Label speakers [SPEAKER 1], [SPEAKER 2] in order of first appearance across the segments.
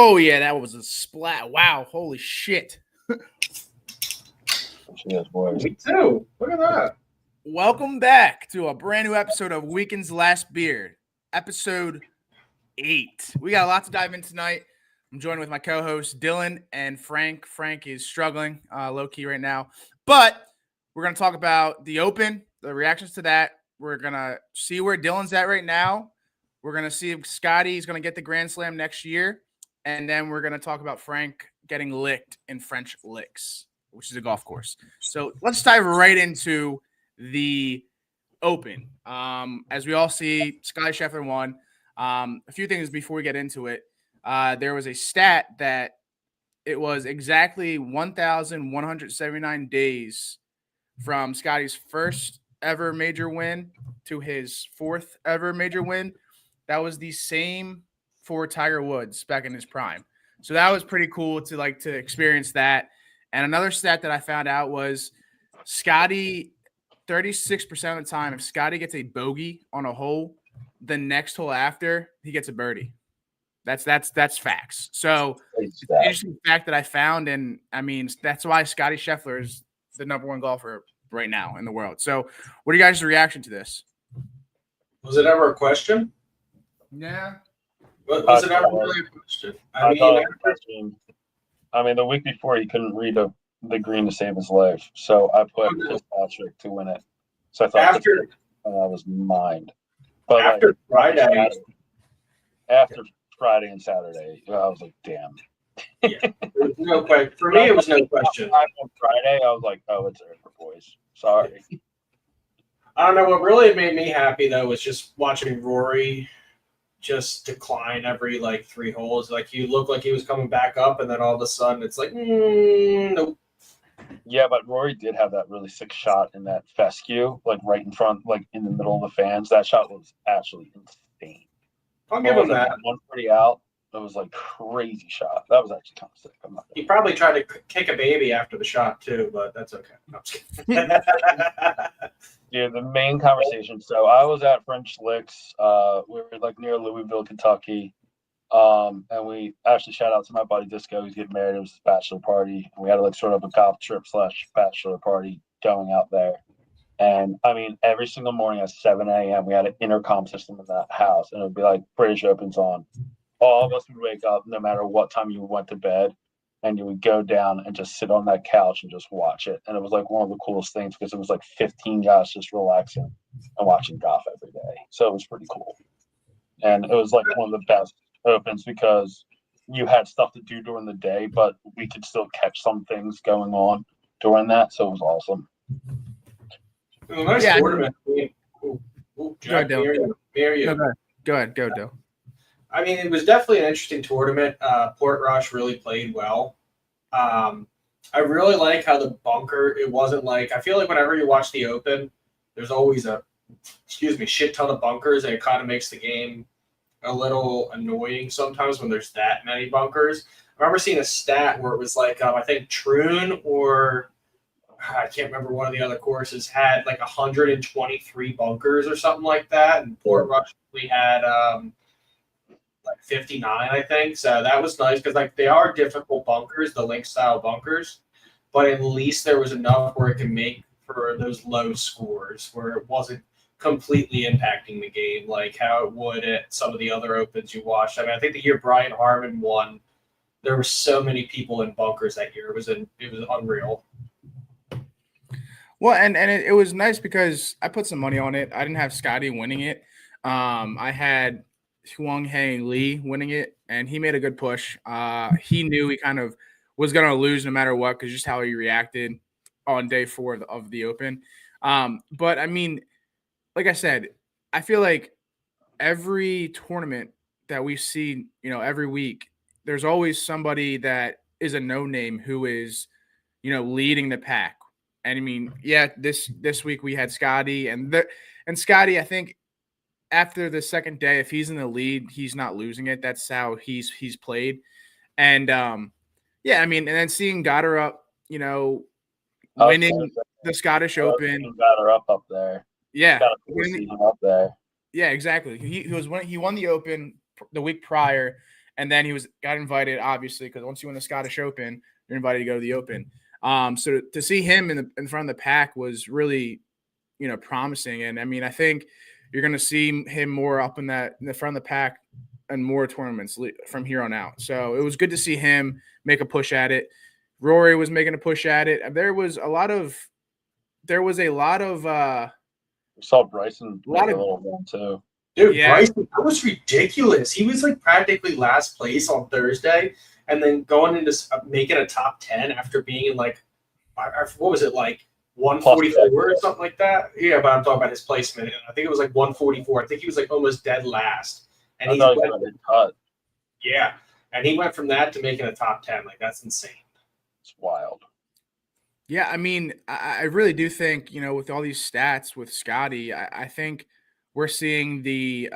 [SPEAKER 1] Oh, yeah, that was a splat. Wow, holy shit.
[SPEAKER 2] Cheers, boys.
[SPEAKER 3] Me too. Look at that.
[SPEAKER 1] Welcome back to a brand new episode of Weekend's Last Beer, episode 8. We got a lot to dive in tonight. I'm joined with my co-hosts Dylan and Frank. Frank is struggling low-key right now, but we're going to talk about the Open, the reactions to that. We're going to see where Dylan's at right now. We're going to see if Scottie is going to get the Grand Slam next year, and then we're going to talk about Frank getting licked in French Licks, which is a golf course. So let's dive right into the Open. As we all see, Scottie Scheffler won. A few things before we get into it. There was a stat that it was exactly 1,179 days from Scottie's first ever major win to his fourth ever major win. That was the same for Tiger Woods back in his prime. So that was pretty cool to experience that. And another stat that I found out was Scottie, 36% of the time, if Scottie gets a bogey on a hole, the next hole after, he gets a birdie. That's facts. So it's an interesting fact that I found, and I mean that's why Scottie Scheffler is the number one golfer right now in the world. So what are you guys' reaction to this?
[SPEAKER 3] Was it ever a question?
[SPEAKER 1] Yeah.
[SPEAKER 3] Was it ever really a question?
[SPEAKER 2] I mean, the week before he couldn't read the green to save his life, so I put Fitzpatrick to win it. So I thought that was mined. But
[SPEAKER 3] after Friday
[SPEAKER 2] and Saturday, I was like, damn.
[SPEAKER 3] Yeah, there was no question. For me, it was no question.
[SPEAKER 2] On Friday, I was like, oh, it's over, boys. Sorry.
[SPEAKER 3] I don't know. What really made me happy, though, was just watching Rory just decline every, 3 holes. Like, he looked like he was coming back up, and then all of a sudden, it's like, nope.
[SPEAKER 2] Yeah, but Rory did have that really sick shot in that fescue, right in front, in the middle of the fans. That shot was actually insane.
[SPEAKER 3] I'll give him that.
[SPEAKER 2] 140 out. That was crazy shot. That was actually kind of sick.
[SPEAKER 3] He probably tried to kick a baby after the shot too, but that's okay. No, I'm just kidding.
[SPEAKER 2] Yeah, the main conversation. So I was at French Licks. We were near Louisville, Kentucky. And we actually shout out to my buddy Disco. He's getting married. It was his bachelor party. And we had sort of a golf trip / bachelor party going out there. And I mean, every single morning at 7 a.m., we had an intercom system in that house, and it would be like British Open's on. All of us would wake up, no matter what time you went to bed, and you would go down and just sit on that couch and just watch it. And it was one of the coolest things because it was 15 guys just relaxing and watching golf every day. So it was pretty cool. And it was one of the best Opens because you had stuff to do during the day, but we could still catch some things going on during that. So it was awesome.
[SPEAKER 3] Nice tournament. Go ahead, Dylan.
[SPEAKER 1] Go ahead, Dylan.
[SPEAKER 3] I mean, it was definitely an interesting tournament. Portrush really played well. I really like how the bunker, it wasn't I feel like whenever you watch the Open, there's always a shit ton of bunkers, and it kind of makes the game a little annoying sometimes when there's that many bunkers. I remember seeing a stat where it was I think Troon or I can't remember one of the other courses had 123 bunkers or something like that, and Portrush we had 59, I think. So that was nice because they are difficult bunkers, the link style bunkers, but at least there was enough where it can make for those low scores where it wasn't completely impacting the game like how it would at some of the other Opens you watched. I mean, I think the year Brian Harman won, there were so many people in bunkers that year. It was unreal.
[SPEAKER 1] Well, and it was nice because I put some money on it. I didn't have Scottie winning it. I had Huang Hae Lee winning it, and he made a good push. He knew he kind of was going to lose no matter what because just how he reacted on day 4 of the Open. But, I mean, like I said, I feel like every tournament that we see, every week, there's always somebody that is a no-name who is, leading the pack. And I mean, yeah, this week we had Scottie and Scottie, I think after the second day, if he's in the lead, he's not losing it. That's how he's played. And yeah, I mean, and then seeing Goddard up, winning the Scottish Open.
[SPEAKER 2] Goddard up there.
[SPEAKER 1] Yeah.
[SPEAKER 2] Up there.
[SPEAKER 1] Yeah, exactly. He won the Open the week prior, And then got invited, obviously, because once you win the Scottish Open, you're invited to go to the Open. So to see him in front of the pack was really, promising. And I mean, I think you're going to see him more up in the front of the pack and more tournaments from here on out. So it was good to see him make a push at it. Rory was making a push at it. There was a lot of
[SPEAKER 2] We saw Bryson make a little one too.
[SPEAKER 3] Dude, yeah. Bryson, that was ridiculous. He was like practically last place on Thursday, and then going into making a top 10 after being in like, what was it, like 144 or something like that? Yeah, but I'm talking about his placement. I think it was like 144. I think he was like almost dead last. And he went cut. Yeah, and he went from that to making a top 10. Like, that's insane.
[SPEAKER 2] It's wild.
[SPEAKER 1] Yeah, I mean, I really do think, with all these stats with Scottie, I think we're seeing the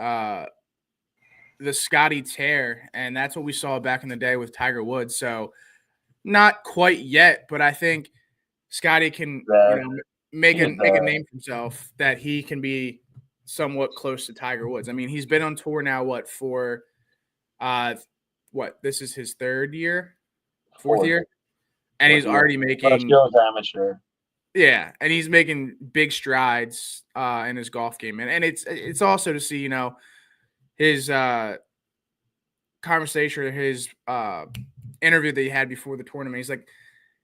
[SPEAKER 1] Scottie tear, and that's what we saw back in the day with Tiger Woods. So not quite yet, but I think Scottie can make a name for himself that he can be somewhat close to Tiger Woods. I mean, he's been on tour now, this is his fourth year? And he's already making
[SPEAKER 2] amateur.
[SPEAKER 1] Yeah, and he's making big strides in his golf game. And it's also to see, his conversation or his interview that he had before the tournament. He's like,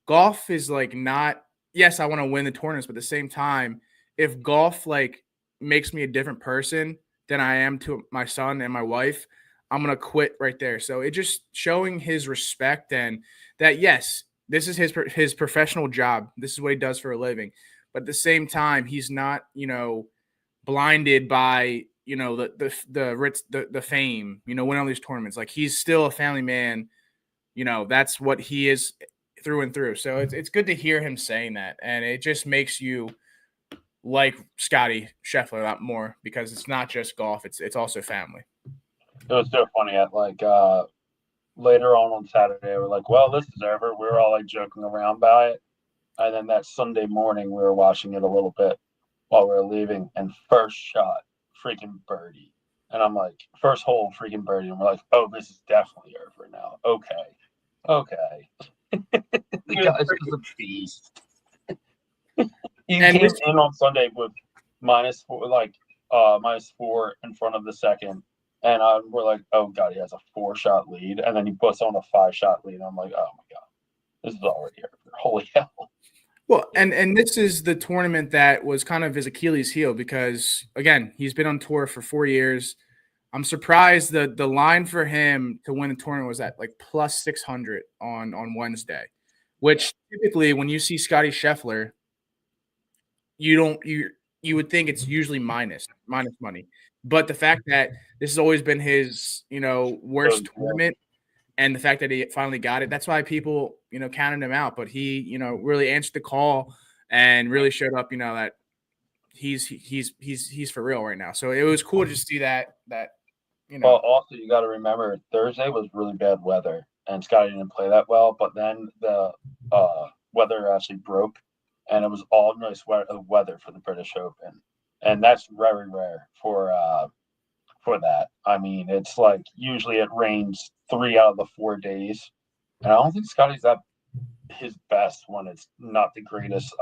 [SPEAKER 1] golf is like not, yes, I want to win the tournaments, but at the same time, if golf like makes me a different person than I am to my son and my wife, I'm going to quit right there. So it just showing his respect and that, yes, this is his professional job. This is what he does for a living. But at the same time, he's not, blinded by, the fame, winning all these tournaments. Like, he's still a family man. That's what he is through and through. So it's good to hear him saying that. And it just makes you like Scottie Scheffler a lot more because it's not just golf. It's also family.
[SPEAKER 2] It was so funny at later on Saturday, we're like, well, this is over. We were all like joking around by it. And then that Sunday morning, we were watching it a little bit while we were leaving. And first shot, freaking birdie. And I'm like, first hole, freaking birdie. And we're like, oh, this is definitely over now. Okay. The guy's just a beast. He came in on Sunday with -4 in front of the second. And we're like, oh, God, he has a 4-shot lead. And then he puts on a 5-shot lead. And I'm like, oh, my God, this is already over. Holy hell.
[SPEAKER 1] Well, and this is the tournament that was kind of his Achilles heel because, again, he's been on tour for 4 years. I'm surprised that the line for him to win the tournament was at like plus 600 on Wednesday, which typically when you see Scottie Scheffler, you would think it's usually minus money. But the fact that this has always been his, worst tournament and the fact that he finally got it, that's why people, counted him out. But he, really answered the call and really showed up, that he's for real right now. So it was cool to just see that.
[SPEAKER 2] Well, also you got to remember Thursday was really bad weather and Scottie didn't play that well. But then the weather actually broke and it was all nice weather for the British Open. And that's very rare for that. I mean, it's like usually it rains 3 out of the 4 days. And I don't think Scottie's at his best when it's not the greatest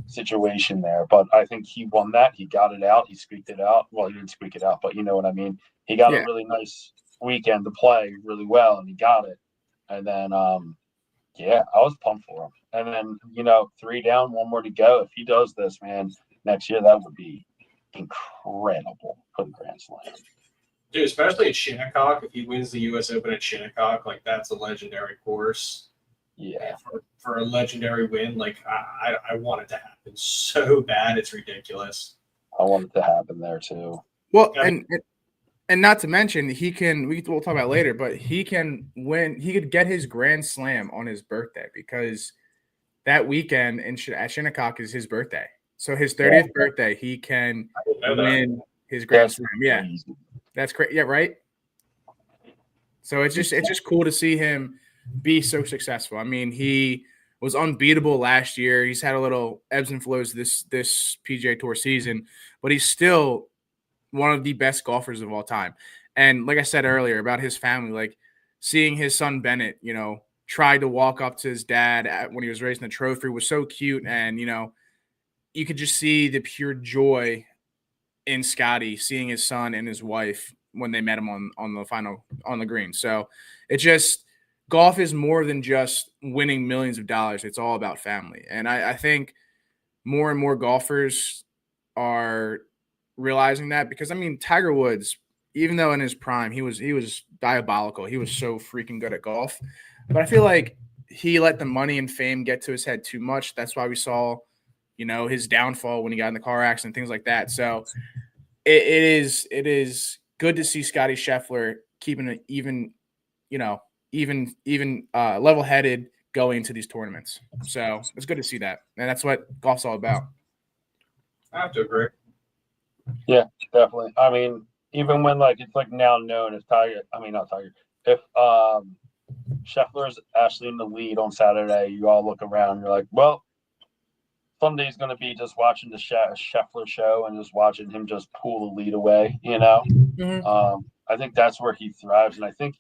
[SPEAKER 2] situation there. But I think he won that. He got it out. He squeaked it out. Well, he didn't squeak it out, but you know what I mean? He got a really nice weekend to play really well, and he got it. And then, I was pumped for him. And then, 3 down, 1 more to go. If he does this, man, next year, that would be incredible for the Grand Slam.
[SPEAKER 3] Dude, especially at Shinnecock, if he wins the U.S. Open at Shinnecock, like that's a legendary course.
[SPEAKER 2] Yeah.
[SPEAKER 3] For a legendary win, like I want it to happen so bad, it's ridiculous.
[SPEAKER 2] I want it to happen there too.
[SPEAKER 1] Well, and not to mention, we'll talk about it later, but he can win. He could get his Grand Slam on his birthday because that weekend at Shinnecock is his birthday. So his 30th birthday, he can win his Grand Slam. Yeah, that's great. Yeah, right. So it's just cool to see him be so successful. I mean, he was unbeatable last year. He's had a little ebbs and flows this PGA Tour season, but he's still one of the best golfers of all time. And like I said earlier about his family, like seeing his son Bennett, tried to walk up to his dad when he was raising the trophy was so cute. And, you could just see the pure joy in Scottie seeing his son and his wife when they met him on the green. So it just golf is more than just winning millions of dollars. It's all about family. And I think more and more golfers are realizing that because Tiger Woods, even though in his prime he was diabolical, he was so freaking good at golf. But I feel like he let the money and fame get to his head too much. That's why we saw, his downfall when he got in the car accident, things like that. So it is good to see Scottie Scheffler keeping it even level-headed going into these tournaments. So it's good to see that. And that's what golf's all about.
[SPEAKER 3] I have to agree.
[SPEAKER 2] Yeah, definitely. Even when it's now known if if Scheffler's actually in the lead on Saturday, you all look around, you're like, well, Sunday's going to be just watching the Scheffler show and just watching him just pull the lead away,
[SPEAKER 1] Mm-hmm.
[SPEAKER 2] I think that's where he thrives. And I think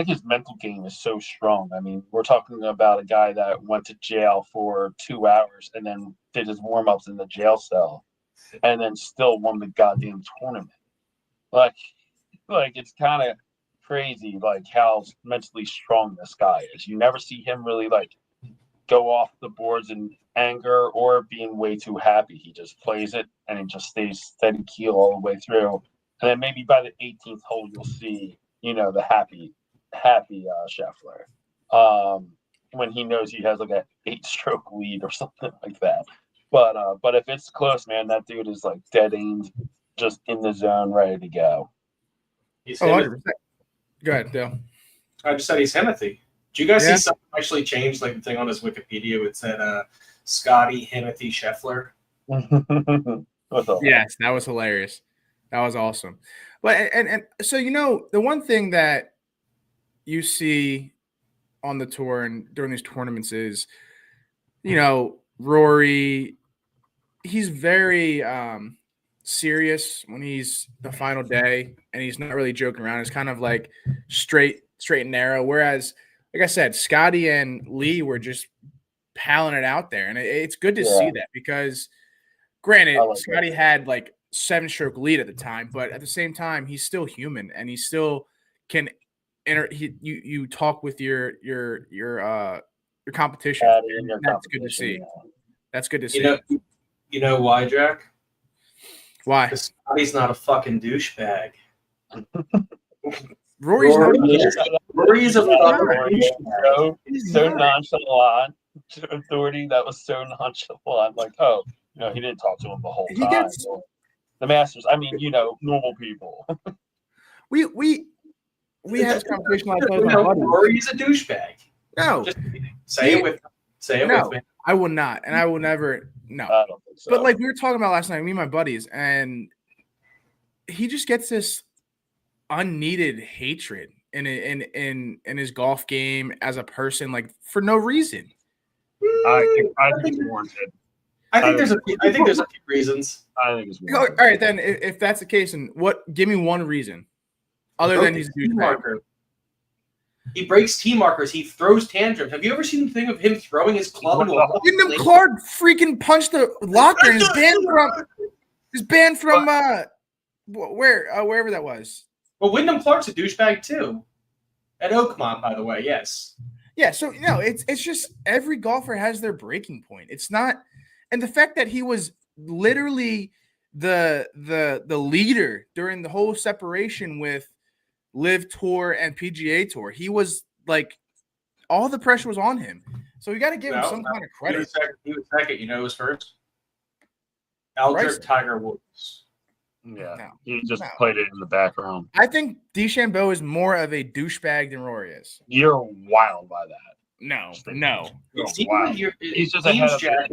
[SPEAKER 2] his mental game is so strong. We're talking about a guy that went to jail for 2 hours and then did his warm-ups in the jail cell and then still won the goddamn tournament. It's kind of crazy, how mentally strong this guy is. You never see him really, go off the boards in anger or being way too happy. He just plays it and he just stays steady keel all the way through. And then maybe by the 18th hole, you'll see, the happy Scheffler. When he knows he has an 8-stroke lead or something like that. But if it's close, man, that dude is dead aimed, just in the zone, ready to go.
[SPEAKER 3] He's
[SPEAKER 1] 100%. Go ahead, Dale.
[SPEAKER 3] I just said he's Himothy. Did you guys see something actually changed? The thing on his Wikipedia, it said Scottie Himothy Scheffler.
[SPEAKER 1] Yes, that was hilarious. That was awesome. But and so the one thing that you see on the tour and during these tournaments is, Rory, he's very serious when he's the final day and he's not really joking around. It's kind of straight and narrow. Whereas, like I said, Scottie and Lee were just palling it out there. And it's good to see that because granted, Scottie had 7-stroke lead at the time, but at the same time, he's still human and he still can you talk with your competition. That's good to see. That's good to see.
[SPEAKER 3] You know why, Jack?
[SPEAKER 1] Why?
[SPEAKER 3] Because Scottie's not a fucking douchebag.
[SPEAKER 1] Rory is
[SPEAKER 3] a fucking douchebag.
[SPEAKER 2] So nonchalant. Authority that was so nonchalant. He didn't talk to him the whole time. The Masters. Normal people.
[SPEAKER 1] We had this conversation last night with my buddy.
[SPEAKER 3] Rory's a douchebag.
[SPEAKER 1] No.
[SPEAKER 3] Just say it with me.
[SPEAKER 1] I will not, and I will never. No.
[SPEAKER 2] I don't think so.
[SPEAKER 1] But we were talking about last night, me and my buddies, and he just gets this unneeded hatred in his golf game as a person, for no reason.
[SPEAKER 2] I think it's warranted.
[SPEAKER 3] I think there's a few reasons.
[SPEAKER 2] I think it's warranted.
[SPEAKER 1] All right, then if that's the case, and give me one reason other than he's a douchebag.
[SPEAKER 3] He breaks tee markers. He throws tantrums. Have you ever seen the thing of him throwing his club into a
[SPEAKER 1] Wyndham Clark freaking punched the locker and is banned from wherever that was.
[SPEAKER 3] Well, Wyndham Clark's a douchebag too. At Oakmont, by the way, yes.
[SPEAKER 1] Yeah, so it's just every golfer has their breaking point. It's not, and the fact that he was literally the leader during the whole separation with Live Tour and PGA Tour. He was all the pressure was on him. So you got to give him some kind of credit.
[SPEAKER 3] He was second. You know who was first? Eldrick Tiger Woods.
[SPEAKER 2] Yeah, he just played it in the background.
[SPEAKER 1] I think DeChambeau is more of a douchebag than Rory is.
[SPEAKER 2] You're wild by that.
[SPEAKER 1] No.
[SPEAKER 2] He's just ahead of Jack.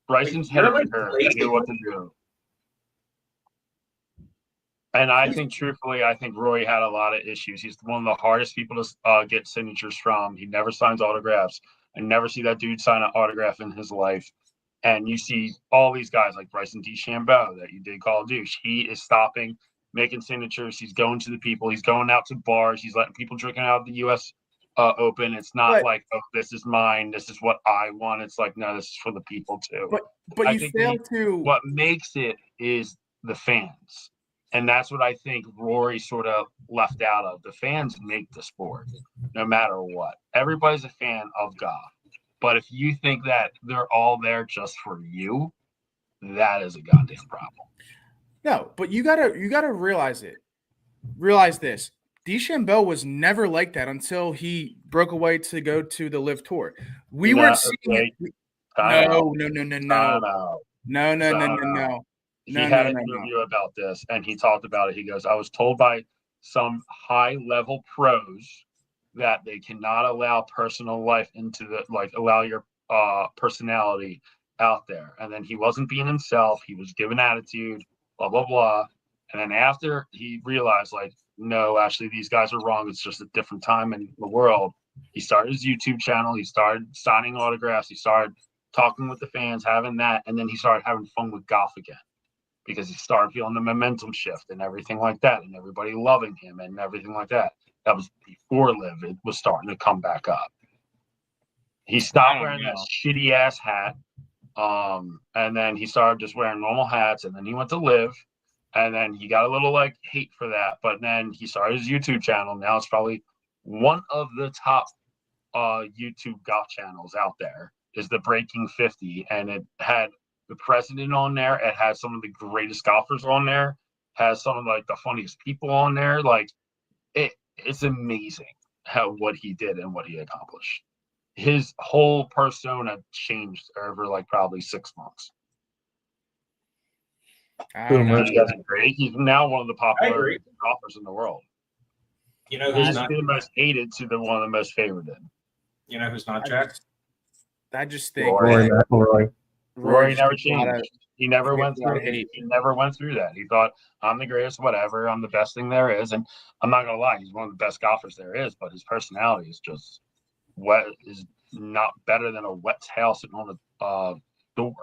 [SPEAKER 2] Bryson's head of her. He knew what to do. And I think, truthfully, Rory had a lot of issues. He's one of the hardest people to get signatures from. He never signs autographs. I never see that dude sign an autograph in his life. And you see all these guys like Bryson DeChambeau that you did call a douche. He is stopping making signatures. He's going to the people. He's going out to bars. He's letting people drinking out of the U.S. Open. It's not like, oh, this is mine. This is what I want. It's like, no, this is for the people too.
[SPEAKER 1] But you fail to.
[SPEAKER 2] What makes it is the fans. And that's what I think Rory sort of left out of. The fans make the sport, no matter what. Everybody's a fan of golf. But if you think that they're all there just for you, that is a goddamn problem.
[SPEAKER 1] No, but you gotta realize it. Realize this. DeChambeau was never like that until he broke away to go to the Live Tour. We weren't seeing it. No.
[SPEAKER 2] He had an interview about this, and he talked about it. He goes, I was told by some high-level pros that they cannot allow personal life allow your personality out there. And then he wasn't being himself. He was giving attitude, blah, blah, blah. And then after he realized, no, actually, these guys are wrong. It's just a different time in the world. He started his YouTube channel. He started signing autographs. He started talking with the fans, having that. And then he started having fun with golf again because he started feeling the momentum shift and everything like that, and everybody loving him and everything like that. That was before Live. It was starting to come back up. He stopped wearing that shitty ass hat. And then he started just wearing normal hats. And then he went to Live. And then he got a little hate for that. But then he started his YouTube channel. Now it's probably one of the top YouTube golf channels out there is the Breaking 50. And it had the president on there. It has some of the greatest golfers on there. Has some of the funniest people on there. It's amazing what he did and what he accomplished. His whole persona changed over probably 6 months. He's now one of the popular golfers in the world.
[SPEAKER 3] You know who's
[SPEAKER 2] he's
[SPEAKER 3] not
[SPEAKER 2] the most hated to one of the most favored.
[SPEAKER 3] You know who's not Jack?
[SPEAKER 1] I just think
[SPEAKER 2] Rory never changed. He never went through hate. He never went through that. He thought, I'm the greatest, whatever. I'm the best thing there is. And I'm not gonna lie, he's one of the best golfers there is. But his personality is just is not better than a wet tail sitting on the door.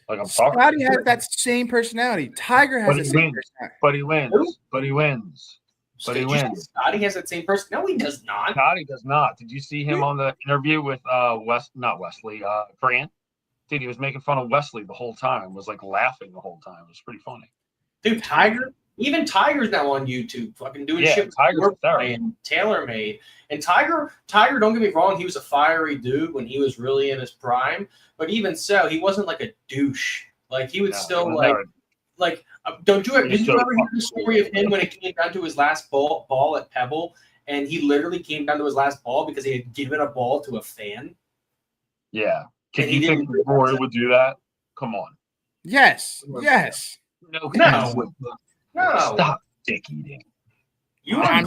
[SPEAKER 2] I'm sorry.
[SPEAKER 1] Scottie has that same personality. Tiger has the same personality.
[SPEAKER 2] But he wins. But he wins.
[SPEAKER 3] Scottie has that same person. No, he does not.
[SPEAKER 2] Scottie does not. Did you see him on the interview with Grant? Dude, he was making fun of Wesley the whole time. Was laughing the whole time. It was pretty funny.
[SPEAKER 3] Dude, even Tiger's now on YouTube, fucking doing shit.
[SPEAKER 2] Tiger's
[SPEAKER 3] and TaylorMade. And Tiger, don't get me wrong, he was a fiery dude when he was really in his prime. But even so, he wasn't a douche. He would still did you ever hear the story of him when it came down to his last ball at Pebble, and he literally came down to his last ball because he had given a ball to a fan?
[SPEAKER 2] Yeah. Can you think Rory would do that? Come on.
[SPEAKER 1] Yes.
[SPEAKER 2] No.
[SPEAKER 3] Stop
[SPEAKER 2] dick eating.
[SPEAKER 1] I'm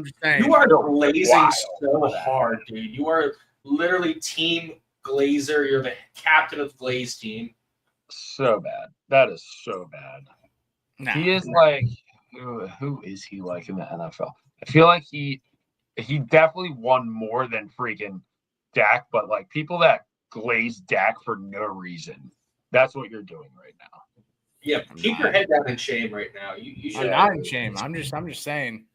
[SPEAKER 1] just saying.
[SPEAKER 3] You are glazing so hard, dude. You are literally Team Glazer. You're the captain of the Glaze team.
[SPEAKER 2] So bad. That is so bad.
[SPEAKER 1] No.
[SPEAKER 2] He is who is he in the NFL? I feel like he definitely won more than freaking Dak, but people that glaze Dak for no reason. That's what you're doing right now.
[SPEAKER 3] Yeah, keep your head down in shame right now. You should.
[SPEAKER 1] I'm not in shame. I'm just saying.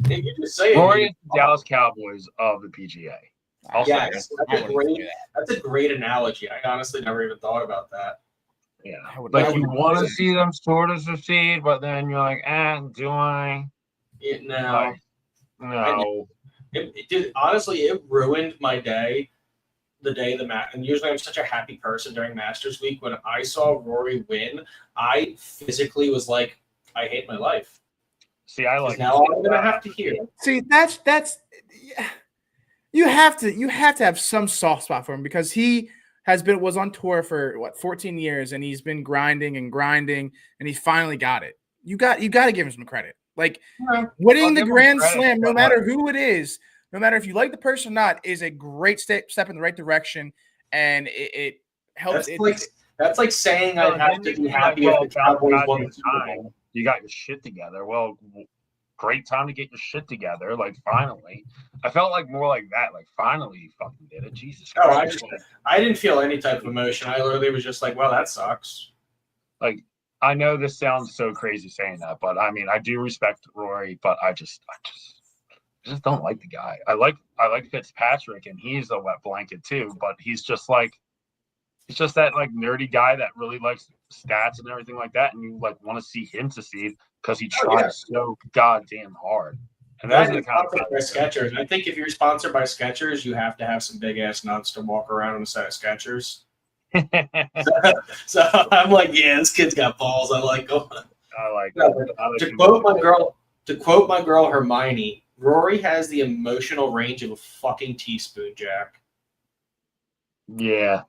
[SPEAKER 3] You're just saying.
[SPEAKER 2] Rory is the Dallas Cowboys of the PGA.
[SPEAKER 3] Yes, that's a great analogy. I honestly never even thought about that.
[SPEAKER 2] Yeah, you want to see them sort of succeed, but then you're like, do I?
[SPEAKER 3] No.
[SPEAKER 2] No.
[SPEAKER 3] Honestly, it ruined my day. The day of the match, and usually I'm such a happy person during Masters Week. When I saw Rory win, I physically was like, I hate my life.
[SPEAKER 2] See,
[SPEAKER 3] now I'm gonna have to hear.
[SPEAKER 1] See, that's you have to have some soft spot for him because he was on tour for 14 years and he's been grinding and he finally got it. You got to give him some credit. Winning the Grand Slam, no matter who it is. No matter if you like the person or not, is a great step in the right direction, and it helps.
[SPEAKER 3] That's like saying I have to be happy if the Cowboys won the Super Bowl.
[SPEAKER 2] You got your shit together. Well, great time to get your shit together. Finally, I felt more like that. Finally, you fucking did it. Jesus Christ.
[SPEAKER 3] I didn't feel any type of emotion. I literally was just well, that sucks.
[SPEAKER 2] I know this sounds so crazy saying that, but I mean, I do respect Rory, but I just don't like the guy. I like Fitzpatrick, and he's a wet blanket too, but he's just that like nerdy guy that really likes stats and everything like that, and you like want to see him succeed because he tries so goddamn hard. And those are the kind of
[SPEAKER 3] by Skechers. I think if you're sponsored by Skechers, you have to have some big ass nuts to walk around on a set of Skechers. So I'm like, yeah, this kid's got balls. I like going. To quote my girl Hermione, Rory has the emotional range of a fucking teaspoon, Jack.
[SPEAKER 2] Yeah.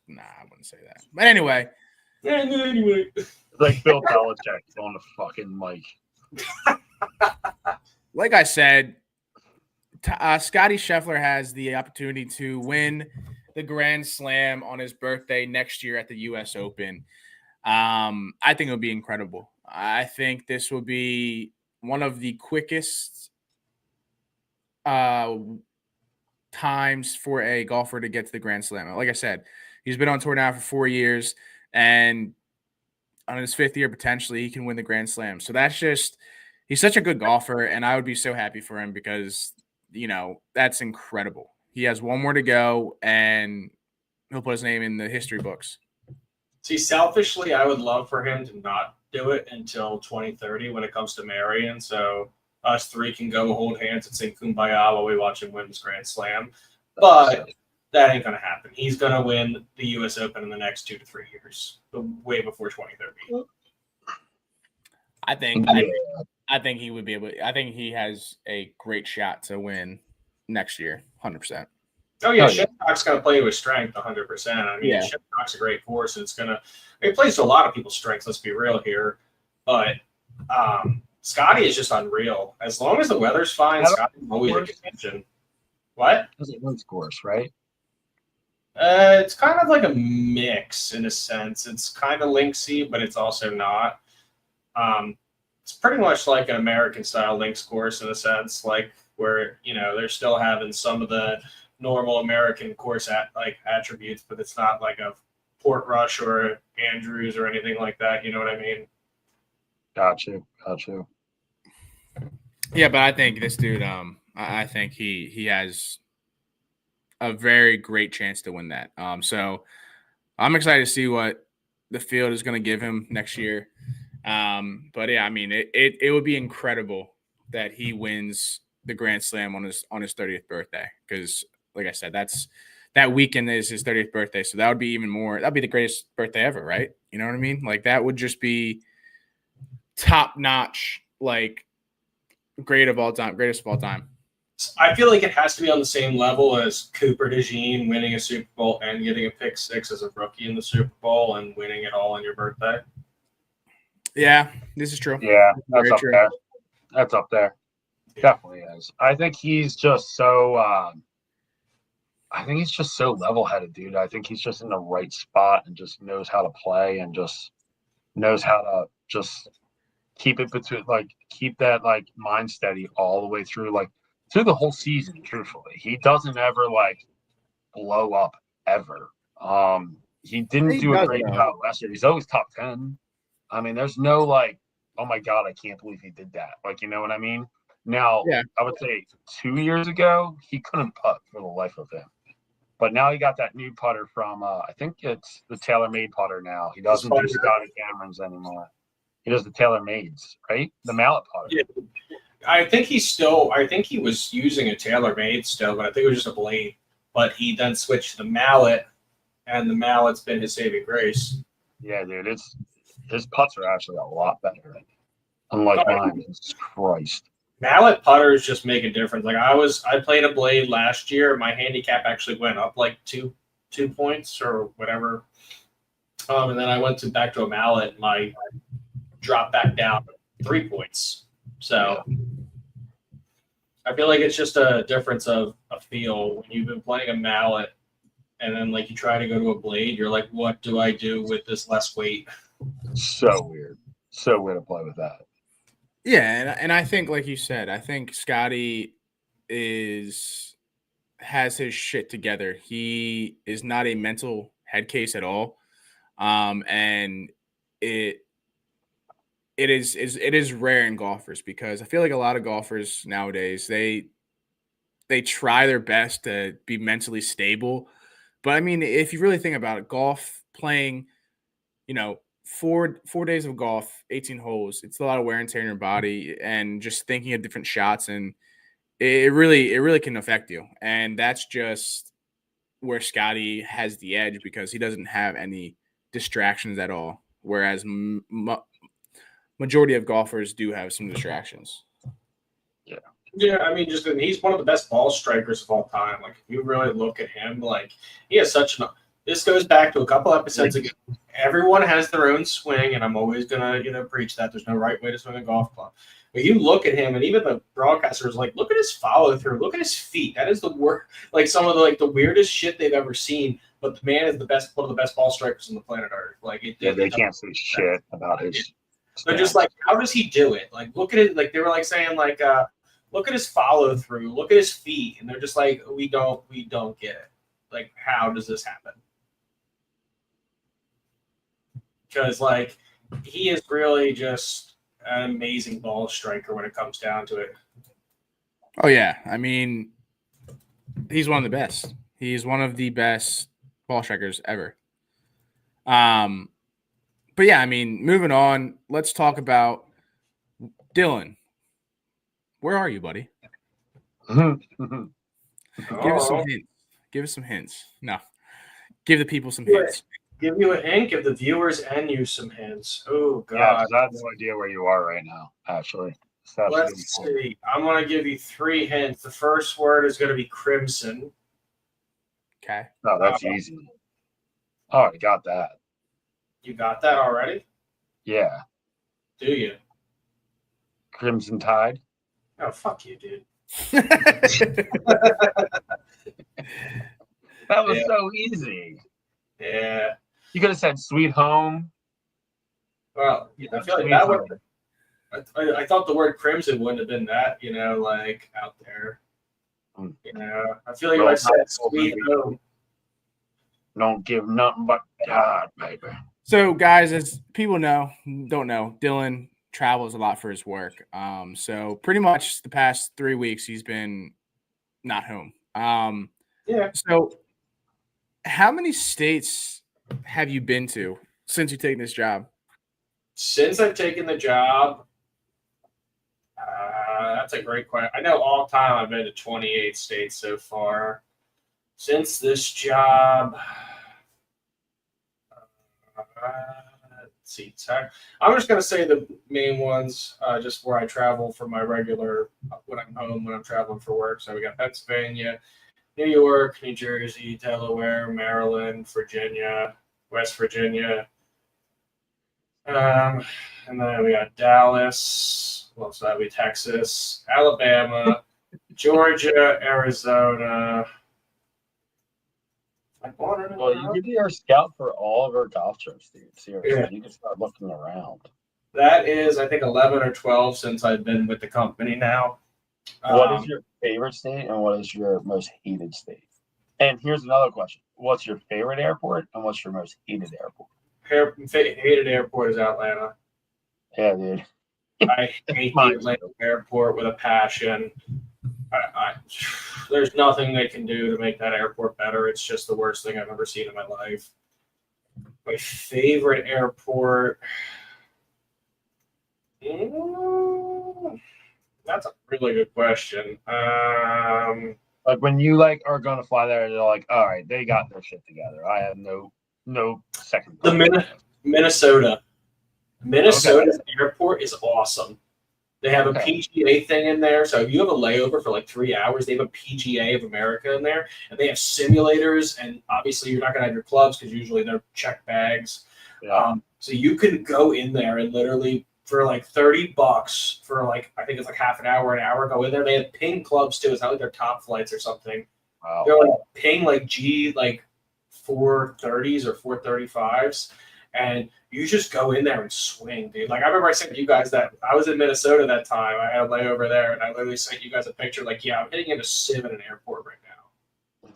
[SPEAKER 1] Nah, I wouldn't say that. But anyway.
[SPEAKER 2] Like Bill Belichick on the fucking mic.
[SPEAKER 1] Like I said, Scottie Scheffler has the opportunity to win the Grand Slam on his birthday next year at the U.S. Open. I think it would be incredible. I think this will be one of the quickest times for a golfer to get to the Grand Slam. Like I said, he's been on tour now for 4 years, and on his 5th year, potentially, he can win the Grand Slam. So that's just – he's such a good golfer, and I would be so happy for him because, that's incredible. He has one more to go, and he'll put his name in the history books.
[SPEAKER 3] See, selfishly, I would love for him to not do it until 2030 when it comes to Marion. So us three can go hold hands and sing Kumbaya while we watch him win his Grand Slam. But that ain't going to happen. He's going to win the U.S. Open in the next 2 to 3 years, way before 2030.
[SPEAKER 1] I think he would be able – I think he has a great shot to win next year, 100%.
[SPEAKER 3] Oh, yeah, Shinnecock's going to play to his strength 100%. I mean, Shinnecock's a great course, and it plays to a lot of people's strengths, let's be real here. But Scottie is just unreal. As long as the weather's fine, Scottie's always a contention. What?
[SPEAKER 2] It's a links course, right?
[SPEAKER 3] It's kind of like a mix in a sense. It's kind of linksy, but it's also not. It's pretty much like an American-style links course in a sense, like where, they're still having some of the normal American course attributes, but it's not like a Portrush or Andrews or anything like that. You know what I mean?
[SPEAKER 2] Got you.
[SPEAKER 1] Yeah, but I think this dude, I think he has a very great chance to win that. So I'm excited to see what the field is going to give him next year. But yeah, I mean, it would be incredible that he wins the Grand Slam on his 30th birthday, because like I said, that weekend is his 30th birthday. So that would be even more, that'd be the greatest birthday ever, right? You know what I mean? Like that would just be top notch, like greatest of all time.
[SPEAKER 3] I feel like it has to be on the same level as Cooper DeJean winning a Super Bowl and getting a pick six as a rookie in the Super Bowl and winning it all on your birthday.
[SPEAKER 1] Yeah, this is true.
[SPEAKER 2] Yeah, that's up there. That's up there. Definitely is. I think he's just so level-headed, dude. I think he's just in the right spot and just knows how to play and just knows how to just keep that like mind steady all the way through the whole season. Truthfully, he doesn't ever blow up ever. He didn't do a great job last year. He's always top 10. I mean, there's no oh my God, I can't believe he did that. You know what I mean? Now, I would say 2 years ago, he couldn't putt for the life of him. But now he got that new putter from, I think it's the TaylorMade putter now. He doesn't do Scottie Camerons anymore. He does the TaylorMades, right? The mallet putter.
[SPEAKER 3] Yeah. I think he was using a TaylorMade still, but I think it was just a blade. But he then switched to the mallet, and the mallet's been his saving grace.
[SPEAKER 2] Yeah, dude, his putts are actually a lot better. Unlike mine. Jesus Christ.
[SPEAKER 3] Mallet putters just make a difference. I played a blade last year. My handicap actually went up two points or whatever. And then I went back to a mallet, and I dropped back down 3 points. So I feel like it's just a difference of a feel. When you've been playing a mallet and then you try to go to a blade, you're like, what do I do with this less weight?
[SPEAKER 2] So weird. So weird to play with that.
[SPEAKER 1] Yeah, and I think, like you said, I think Scottie has his shit together. He is not a mental head case at all. And it is rare in golfers because I feel like a lot of golfers nowadays they try their best to be mentally stable. But I mean, if you really think about it, golf playing, 4 days of golf, 18 holes, it's a lot of wear and tear in your body and just thinking of different shots, and it really can affect you. And that's just where Scottie has the edge because he doesn't have any distractions at all. Whereas majority of golfers do have some distractions.
[SPEAKER 3] Yeah, I mean, he's one of the best ball strikers of all time. Like, if you really look at him, like, he has such an. This goes back to a couple episodes ago. Everyone has their own swing, and I'm always gonna, preach that there's no right way to swing a golf club. But you look at him, and even the broadcaster was like, "Look at his follow through. Look at his feet. That is the worst. Like some of the weirdest shit they've ever seen." But the man is one of the best ball strikers on the planet Earth. Like,
[SPEAKER 2] they can't say shit about his.
[SPEAKER 3] They're just like, how does he do it? Like, look at it. Like they were like saying like. Look at his follow through. Look at his feet, and they're just like, we don't get it. Like, how does this happen? Because like, he is really just an amazing ball striker when it comes down to it.
[SPEAKER 1] Oh yeah, I mean, he's one of the best. He's one of the best ball strikers ever. But yeah, I mean, moving on. Let's talk about Dylan. Where are you, buddy? Give us some hints. Give us some hints. No. Give the people some hints.
[SPEAKER 3] Give you a hint, give the viewers and you some hints. Oh, God.
[SPEAKER 2] Yeah, because I have no idea where you are right now, actually.
[SPEAKER 3] Let's see. I'm going to give you 3 hints. The first word is going to be crimson.
[SPEAKER 1] Okay.
[SPEAKER 2] No, that's easy. Oh, I got that.
[SPEAKER 3] You got that already?
[SPEAKER 2] Yeah.
[SPEAKER 3] Do you?
[SPEAKER 2] Crimson Tide.
[SPEAKER 3] Oh, fuck you, dude.
[SPEAKER 2] That was so easy.
[SPEAKER 3] Yeah.
[SPEAKER 2] You could have said Sweet Home.
[SPEAKER 3] Well, I feel like that would. I thought the word crimson wouldn't have been that, like out there. I feel like if I said Sweet Home.
[SPEAKER 2] Don't give nothing but God, baby.
[SPEAKER 1] So, guys, as people don't know, Dylan travels a lot for his work. So pretty much the past 3 weeks he's been not home.
[SPEAKER 3] Yeah.
[SPEAKER 1] So how many states have you been to since you've taken this job?
[SPEAKER 3] Since I've taken the job, that's a great question. I know all time I've been to 28 states so far. Since this job, I'm just going to say the main ones, just where I travel for my regular, when I'm home, when I'm traveling for work. So we got Pennsylvania, New York, New Jersey, Delaware, Maryland, Virginia, West Virginia. And then we got Dallas. Well, so that would be Texas, Alabama, Georgia, Arizona.
[SPEAKER 2] Well, you could be our scout for all of our golf trips, dude. Seriously, you can start looking around.
[SPEAKER 3] That is, I think, 11 or 12 since I've been with the company now.
[SPEAKER 2] What is your favorite state and what is your most hated state? And here's another question. What's your favorite airport and what's your most hated airport?
[SPEAKER 3] Hated airport is Atlanta.
[SPEAKER 2] Yeah, dude.
[SPEAKER 3] I hate the Atlanta airport with a passion. There's nothing they can do to make that airport better. It's just the worst thing I've ever seen in my life. My favorite airport. That's a really good question.
[SPEAKER 2] Like when you are going to fly there, they're like, all right, they got their shit together. I have no second.
[SPEAKER 3] Minnesota. Minnesota's airport is awesome. They have a PGA thing in there. So if you have a layover for 3 hours, they have a PGA of America in there. And they have simulators. And obviously, you're not going to have your clubs because usually they're check bags.
[SPEAKER 2] Yeah.
[SPEAKER 3] So you can go in there and literally for $30 for I think it's half an hour, go in there. They have ping clubs too. It's not like they're top flights or something.
[SPEAKER 2] Wow.
[SPEAKER 3] They're ping G 430s or 435s. And you just go in there and swing, dude. I remember I sent you guys that I was in Minnesota that time. I had a layover there, and I literally sent you guys a picture. I'm hitting into Civ at an airport right now.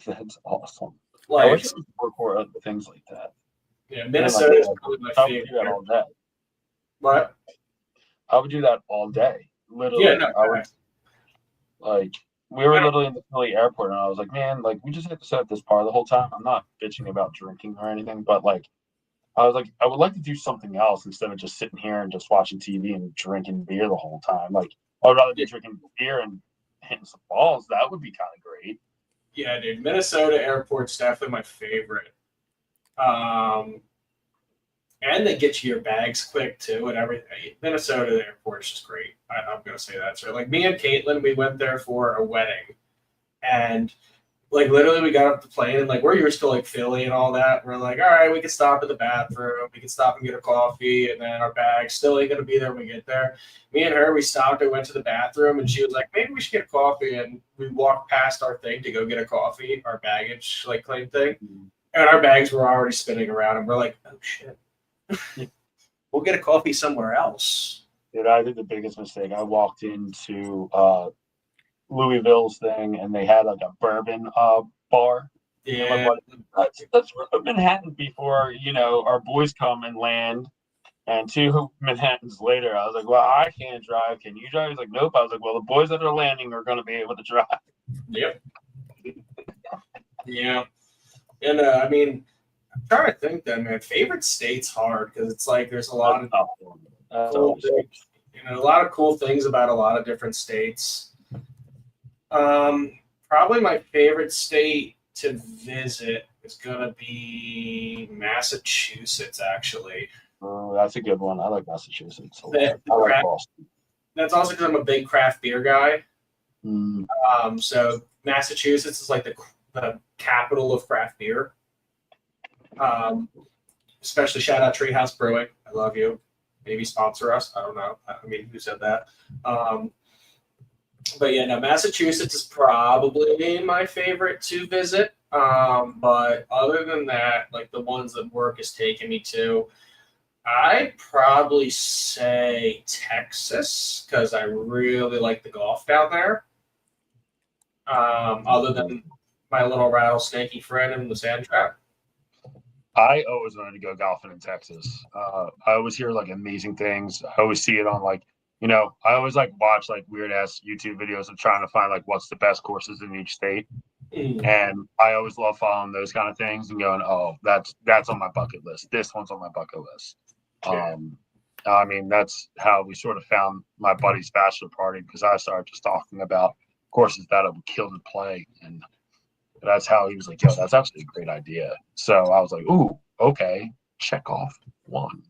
[SPEAKER 2] That's awesome. I wish there was more other things like that.
[SPEAKER 3] Yeah, Minnesota is probably my favorite.
[SPEAKER 2] All that.
[SPEAKER 3] What?
[SPEAKER 2] I would do that all day. Literally,
[SPEAKER 3] Yeah, no,
[SPEAKER 2] I would like. We were literally in the Philly airport, and I was like, "Man, like we just have to set up this bar the whole time." I'm not bitching about drinking or anything, but like, I was like, I would like to do something else instead of just sitting here and just watching TV and drinking beer the whole time. Like, I'd rather be drinking beer and hitting some balls. That would be kind of great.
[SPEAKER 3] Yeah, dude. Minnesota airport's definitely my favorite. And they get you your bags quick too and everything. Minnesota airport's just great. I'm gonna say that. So like me and Caitlin, we went there for a wedding, and like literally we got off the plane and like we're used to like Philly and all that. We're like, all right, we can stop at the bathroom, we can stop and get a coffee, and then our bags still ain't gonna be there when we get there. Me and her, we stopped and went to the bathroom, and she was like, maybe we should get a coffee, and we walked past our thing to go get a coffee, our baggage like claim thing, and our bags were already spinning around, and we're like, oh shit. We'll get a coffee somewhere else.
[SPEAKER 2] Dude, I did the biggest mistake. I walked into Louisville's thing, and they had like a bourbon bar.
[SPEAKER 3] Yeah,
[SPEAKER 2] let's rip a Manhattan before our boys come and land. And 2 Manhattans later, I was like, "Well, I can't drive. Can you drive?" He's like, "Nope." I was like, "Well, the boys that are landing are going to be able to drive."
[SPEAKER 3] Yep. Yeah, and I mean, I'm trying to think then, man. Favorite state's hard because it's like there's a lot of cool things, a lot of cool things about a lot of different states. Probably my favorite state to visit is gonna be Massachusetts, actually.
[SPEAKER 2] Oh, that's a good one. I like Massachusetts. I like Boston.
[SPEAKER 3] That's also because I'm a big craft beer guy.
[SPEAKER 2] Mm.
[SPEAKER 3] So Massachusetts is like the capital of craft beer. Especially shout out Treehouse Brewing. I love you. Maybe sponsor us. I don't know. I mean, who said that? But yeah, no, Massachusetts is probably my favorite to visit. But other than that, like the ones that work is taking me to, I'd probably say Texas because I really like the golf down there. Other than my little rattlesnakey friend in the sand trap.
[SPEAKER 2] I always wanted to go golfing in Texas. I always hear like amazing things. I always see it on like, I always like watch like weird ass YouTube videos of trying to find like what's the best courses in each state. And I always love following those kind of things and going, oh, that's on my bucket list. This one's on my bucket list.
[SPEAKER 3] Yeah.
[SPEAKER 2] I mean, that's how we sort of found my buddy's bachelor party because I started just talking about courses that I would kill to play. And that's how he was like, yo, that's actually a great idea. So I was like, ooh, okay, check off one.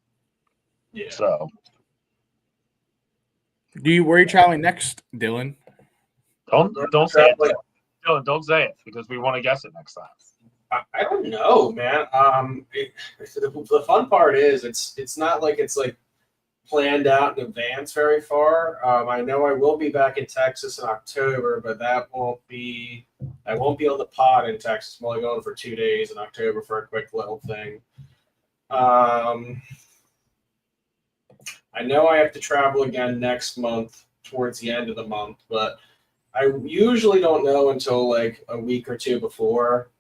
[SPEAKER 3] Yeah.
[SPEAKER 2] So
[SPEAKER 1] where are you traveling next, Dylan?
[SPEAKER 2] Don't say it. Dylan, don't say it because we want to guess it next time.
[SPEAKER 3] I don't know, man. The fun part is it's not like it's like planned out in advance very far. I know I will be back in Texas in October, but I won't be on the pod in Texas. I'm only going for 2 days in October for a quick little thing. I know I have to travel again next month towards the end of the month, but I usually don't know until like a week or two before.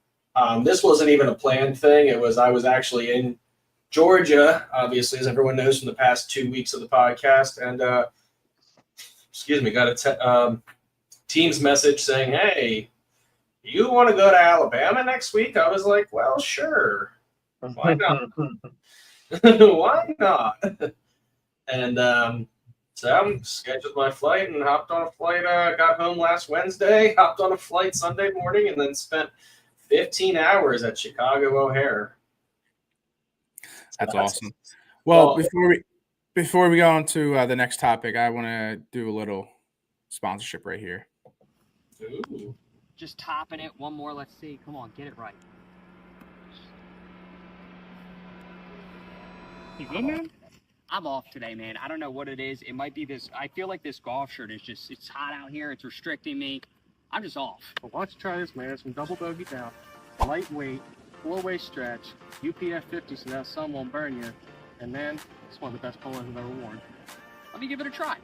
[SPEAKER 3] This wasn't even a planned thing. I was actually in Georgia, obviously, as everyone knows from the past 2 weeks of the podcast. And, got a Teams message saying, hey, you want to go to Alabama next week? I was like, well, sure. Why not? Why not? And so I scheduled my flight and hopped on a flight. Got home last Wednesday, hopped on a flight Sunday morning, and then spent 15 hours at Chicago O'Hare.
[SPEAKER 1] That's awesome. Well, before we go on to the next topic, I want to do a little sponsorship right here.
[SPEAKER 3] Ooh.
[SPEAKER 4] Just topping it. One more. Let's see. Come on, get it right. You good, man? I'm off today, man. I don't know what it is. It might be this. I feel like this golf shirt is just, it's hot out here. It's restricting me. I'm just off.
[SPEAKER 5] Well, why don't you try this, man? It's from double bogey down. Lightweight, 4-way stretch, UPF 50 so that sun won't burn you. And man, it's one of the best polos I've ever worn.
[SPEAKER 4] Let me give it a try.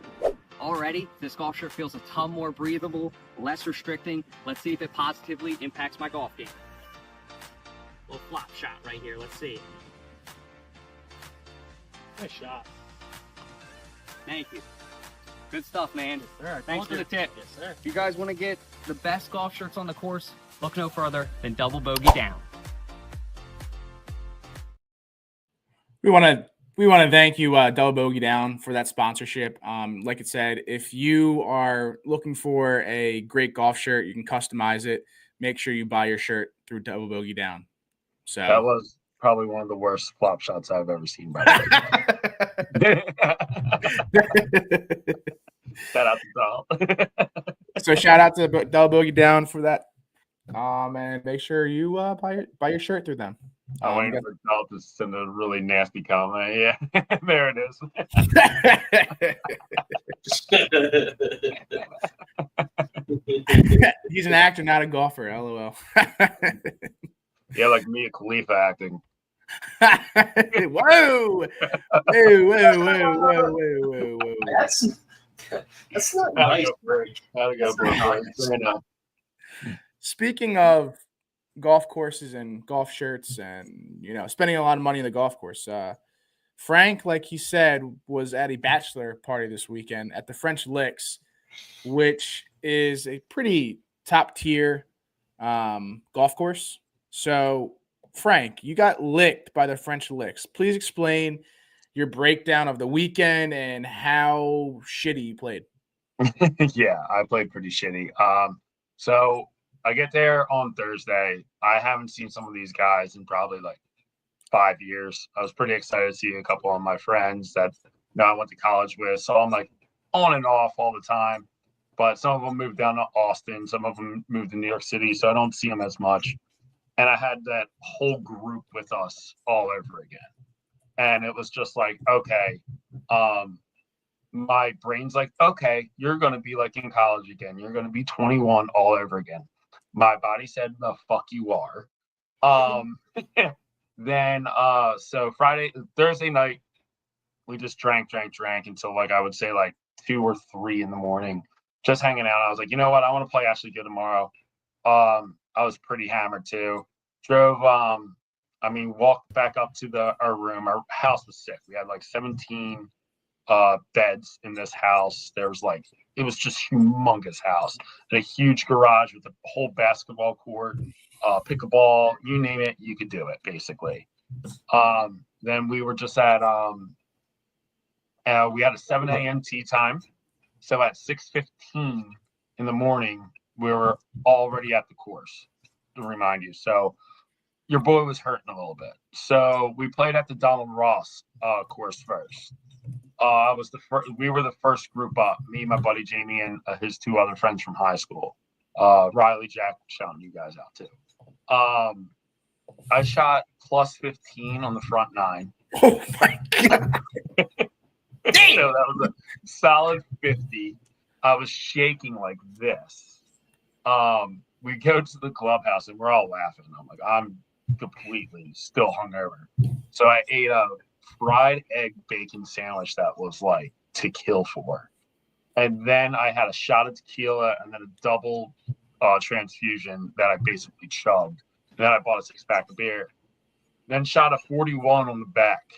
[SPEAKER 4] Already, this golf shirt feels a ton more breathable, less restricting. Let's see if it positively impacts my golf game. Little flop shot right here. Let's see.
[SPEAKER 5] Nice shot.
[SPEAKER 4] Thank you. Good stuff, man.
[SPEAKER 5] Yes, sir.
[SPEAKER 4] Thanks for the tip.
[SPEAKER 5] Yes, sir.
[SPEAKER 4] If you guys want to get the best golf shirts on the course, look no further than Double Bogey Down.
[SPEAKER 1] We want to thank you, Double Bogey Down, for that sponsorship. Like it said, if you are looking for a great golf shirt, you can customize it. Make sure you buy your shirt through Double Bogey Down. So
[SPEAKER 2] That was probably one of the worst flop shots I've ever seen. By the way. Shout out to Doll.
[SPEAKER 1] So shout out to Double Bogey Down for that. And make sure you buy your shirt through them.
[SPEAKER 2] I waited for Doll to send a really nasty comment. Yeah, there it is.
[SPEAKER 1] He's an actor, not a golfer. LOL.
[SPEAKER 2] Yeah, like Mia Khalifa acting.
[SPEAKER 1] Whoa! Whoa!
[SPEAKER 3] That's not nice.
[SPEAKER 2] How'd it go,
[SPEAKER 1] Speaking of golf courses and golf shirts and, spending a lot of money on the golf course, Frank, like he said, was at a bachelor party this weekend at the French Licks, which is a pretty top tier golf course. So, Frank, you got licked by the French Licks. Please explain your breakdown of the weekend and how shitty you played.
[SPEAKER 2] Yeah, I played pretty shitty. So I get there on Thursday. I haven't seen some of these guys in probably like 5 years. I was pretty excited to see a couple of my friends that I went to college with. So I'm like on and off all the time. But some of them moved down to Austin. Some of them moved to New York City. So I don't see them as much. And I had that whole group with us all over again. And it was just like, okay, my brain's like, okay, you're going to be like in college again. You're going to be 21 all over again. My body said, the fuck you are. Then, so Thursday night, we just drank until like, I would say like 2 or 3 in the morning, just hanging out. I was like, you know what? I want to play Ashley Good tomorrow. I was pretty hammered too. Walked back up to our room. Our house was sick. We had like 17 beds in this house. It was just humongous house. And a huge garage with a whole basketball court, pickleball, you name it, you could do it basically. Then we were just at we had a 7 a.m. tee time. So at 6:15 in the morning, we were already at the course, to remind you. So your boy was hurting a little bit. So we played at the Donald Ross course first. We were the first group up, me, my buddy Jamie, and his 2 other friends from high school. Riley, Jack, shouting you guys out too. I shot plus 15 on the front 9.
[SPEAKER 1] Oh my God.
[SPEAKER 2] Damn! So that was a solid 50. I was shaking like this. We go to the clubhouse and we're all laughing. I'm like, I'm completely still hungover. So I ate a fried egg bacon sandwich that was like to kill for. And then I had a shot of tequila and then a double transfusion that I basically chugged. And then I bought a 6-pack of beer. Then shot a 41 on the back.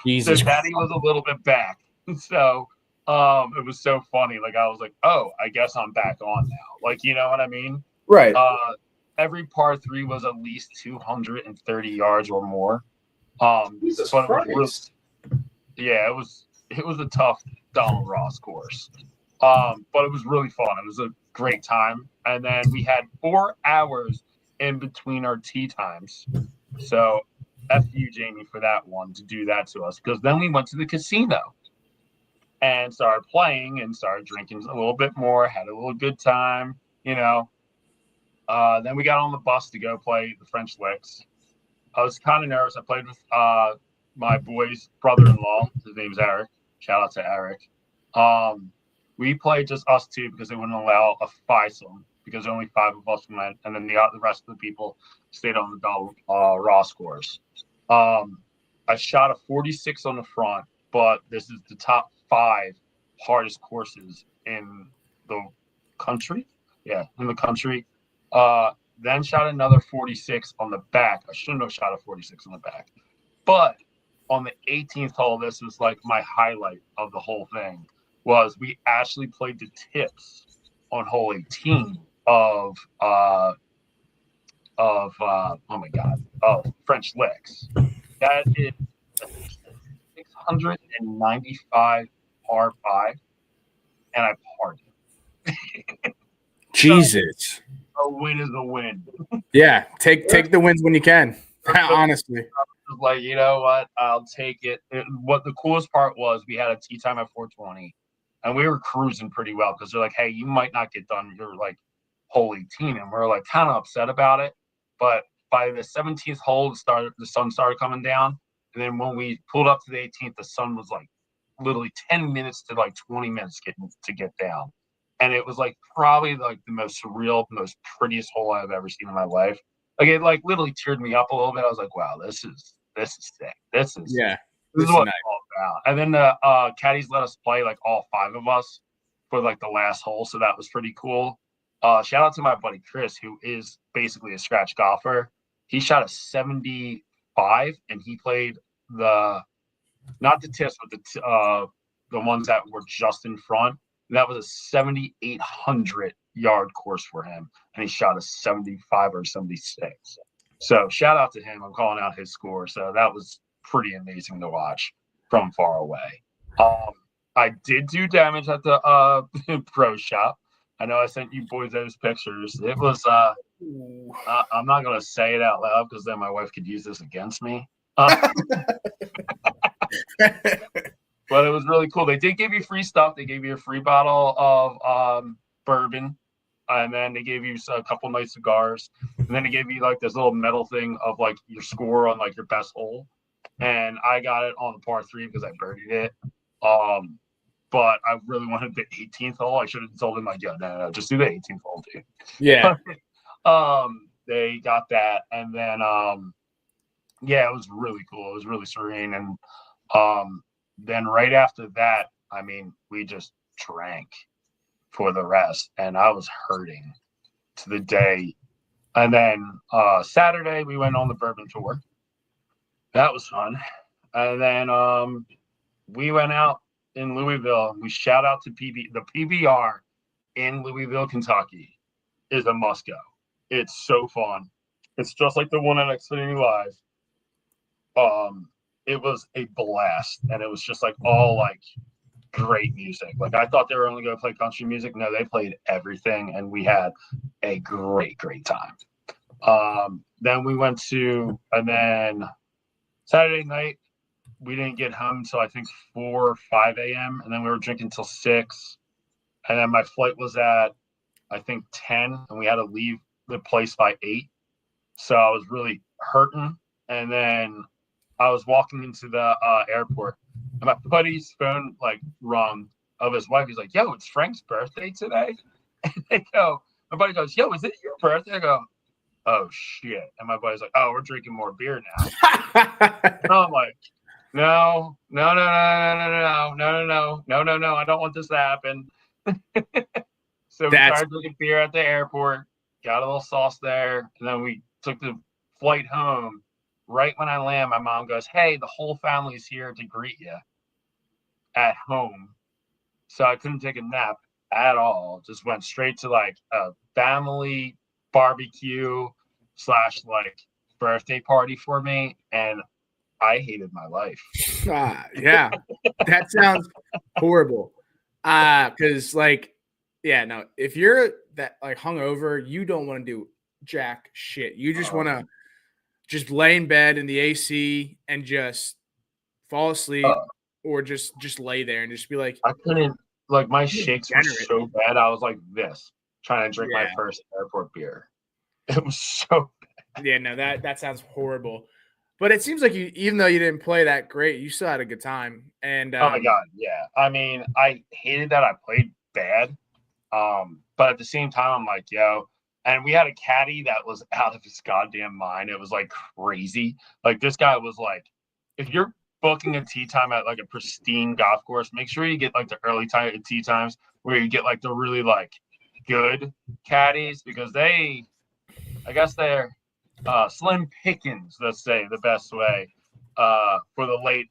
[SPEAKER 1] Jesus.
[SPEAKER 2] So Daddy was a little bit back. So it was so funny. Like I was like, oh, I guess I'm back on now. Like, you know what I mean?
[SPEAKER 1] Right.
[SPEAKER 2] Every par 3 was at least 230 yards or more.
[SPEAKER 3] Jesus
[SPEAKER 2] but
[SPEAKER 3] Christ.
[SPEAKER 2] It was a tough Donald Ross course. But it was really fun. It was a great time. And then we had 4 hours in between our tee times. So F you, Jamie, for that one, to do that to us. Because then we went to the casino and started playing and started drinking a little bit more, had a little good time, Then we got on the bus to go play the French Licks. I was kind of nervous. I played with my boy's brother-in-law. His name's Eric. Shout out to Eric. We played just us 2 because they wouldn't allow a foursome because only 5 of us went, and then the rest of the people stayed on the Donald Ross course. I shot a 46 on the front, but this is the top 5 hardest courses in the country. Yeah, in the country. Then shot another 46 on the back. I shouldn't have shot a 46 on the back. But on the 18th hole, this was like my highlight of the whole thing, was we actually played the tips on hole 18 of oh my God, French Licks. That is a 695 par 5, and I parred it.
[SPEAKER 1] Jesus.
[SPEAKER 2] A win is a win.
[SPEAKER 1] Yeah, take the wins when you can. Honestly.
[SPEAKER 2] Like, you know what? I'll take it. What the coolest part was, we had a tee time at 4:20, and we were cruising pretty well because they're like, "Hey, you might not get done. You're like hole 18," and we're like kind of upset about it. But by the 17th hole, the sun started coming down, and then when we pulled up to the 18th, the sun was like literally 10 minutes to like 20 minutes to get down, and it was like probably like the most surreal, most prettiest hole I've ever seen in my life. Like, it like literally teared me up a little bit. I was like, wow, this is sick. This is what it's all about. And then the caddies let us play, like all 5 of us, for like the last hole, so that was pretty cool. Shout out to my buddy Chris, who is basically a scratch golfer. He shot a 75, and he played not the tips, but the ones that were just in front. And that was a 7,800 yard course for him, and he shot a 75 or 76. So shout out to him. I'm calling out his score. So that was pretty amazing to watch from far away. I did do damage at the pro shop. I know I sent you boys those pictures. It was I'm not gonna say it out loud because then my wife could use this against me. But it was really cool. They did give you free stuff. They gave you a free bottle of bourbon, and then they gave you a couple nice cigars, and then they gave you like this little metal thing of like your score on like your best hole. And I got it on the par 3 because I birdied it. But I really wanted the 18th hole. I should have told him like, no, just do the 18th hole, dude.
[SPEAKER 1] Yeah.
[SPEAKER 2] They got that, and then it was really cool. It was really serene, and then right after that, I mean, we just drank for the rest, and I was hurting to the day. And then Saturday, we went on the bourbon tour. That was fun. And then we went out in Louisville. We shout out to the PBR in Louisville, Kentucky is a must go. It's so fun. It's just like the one at Xfinity Live. It was a blast, and it was just like all like great music. Like, I thought they were only going to play country music. No, they played everything, and we had a great time. Then we went to, and then Saturday night, we didn't get home until I think 4 or 5 a.m. And then we were drinking till 6. And then my flight was at, I think, 10, and we had to leave the place by 8. So I was really hurting. And then I was walking into the airport, and my buddy's phone like rung of his wife. He's like, "Yo, it's Frank's birthday today." And they go, my buddy goes, "Yo, is it your birthday?" I go, "Oh shit!" And my buddy's like, "Oh, we're drinking more beer now." And I'm like, No. I don't want this to happen. So we started drinking beer at the airport, got a little sauce there, and then we took the flight home. Right when I land, my mom goes, "Hey, the whole family's here to greet you at home." So I couldn't take a nap at all. Just went straight to like a family barbecue / like birthday party for me, and I hated my life.
[SPEAKER 1] Yeah, that sounds horrible. Because if you're that like hungover, you don't want to do jack shit. You just want to just lay in bed in the AC and just fall asleep, or just lay there and just be like,
[SPEAKER 2] I couldn't. Like, my shakes were so bad. I was like this, trying to drink my first airport beer. It was so bad.
[SPEAKER 1] Yeah, no, that sounds horrible. But it seems like you, even though you didn't play that great, you still had a good time. And
[SPEAKER 2] oh my god, yeah. I mean, I hated that I played bad. But at the same time, I'm like, yo. And we had a caddy that was out of his goddamn mind. It was like crazy. Like, this guy was like, if you're booking a tee time at like a pristine golf course, make sure you get like the early tee times where you get like the really like good caddies, because I guess they're slim pickings, let's say, the best way. for the late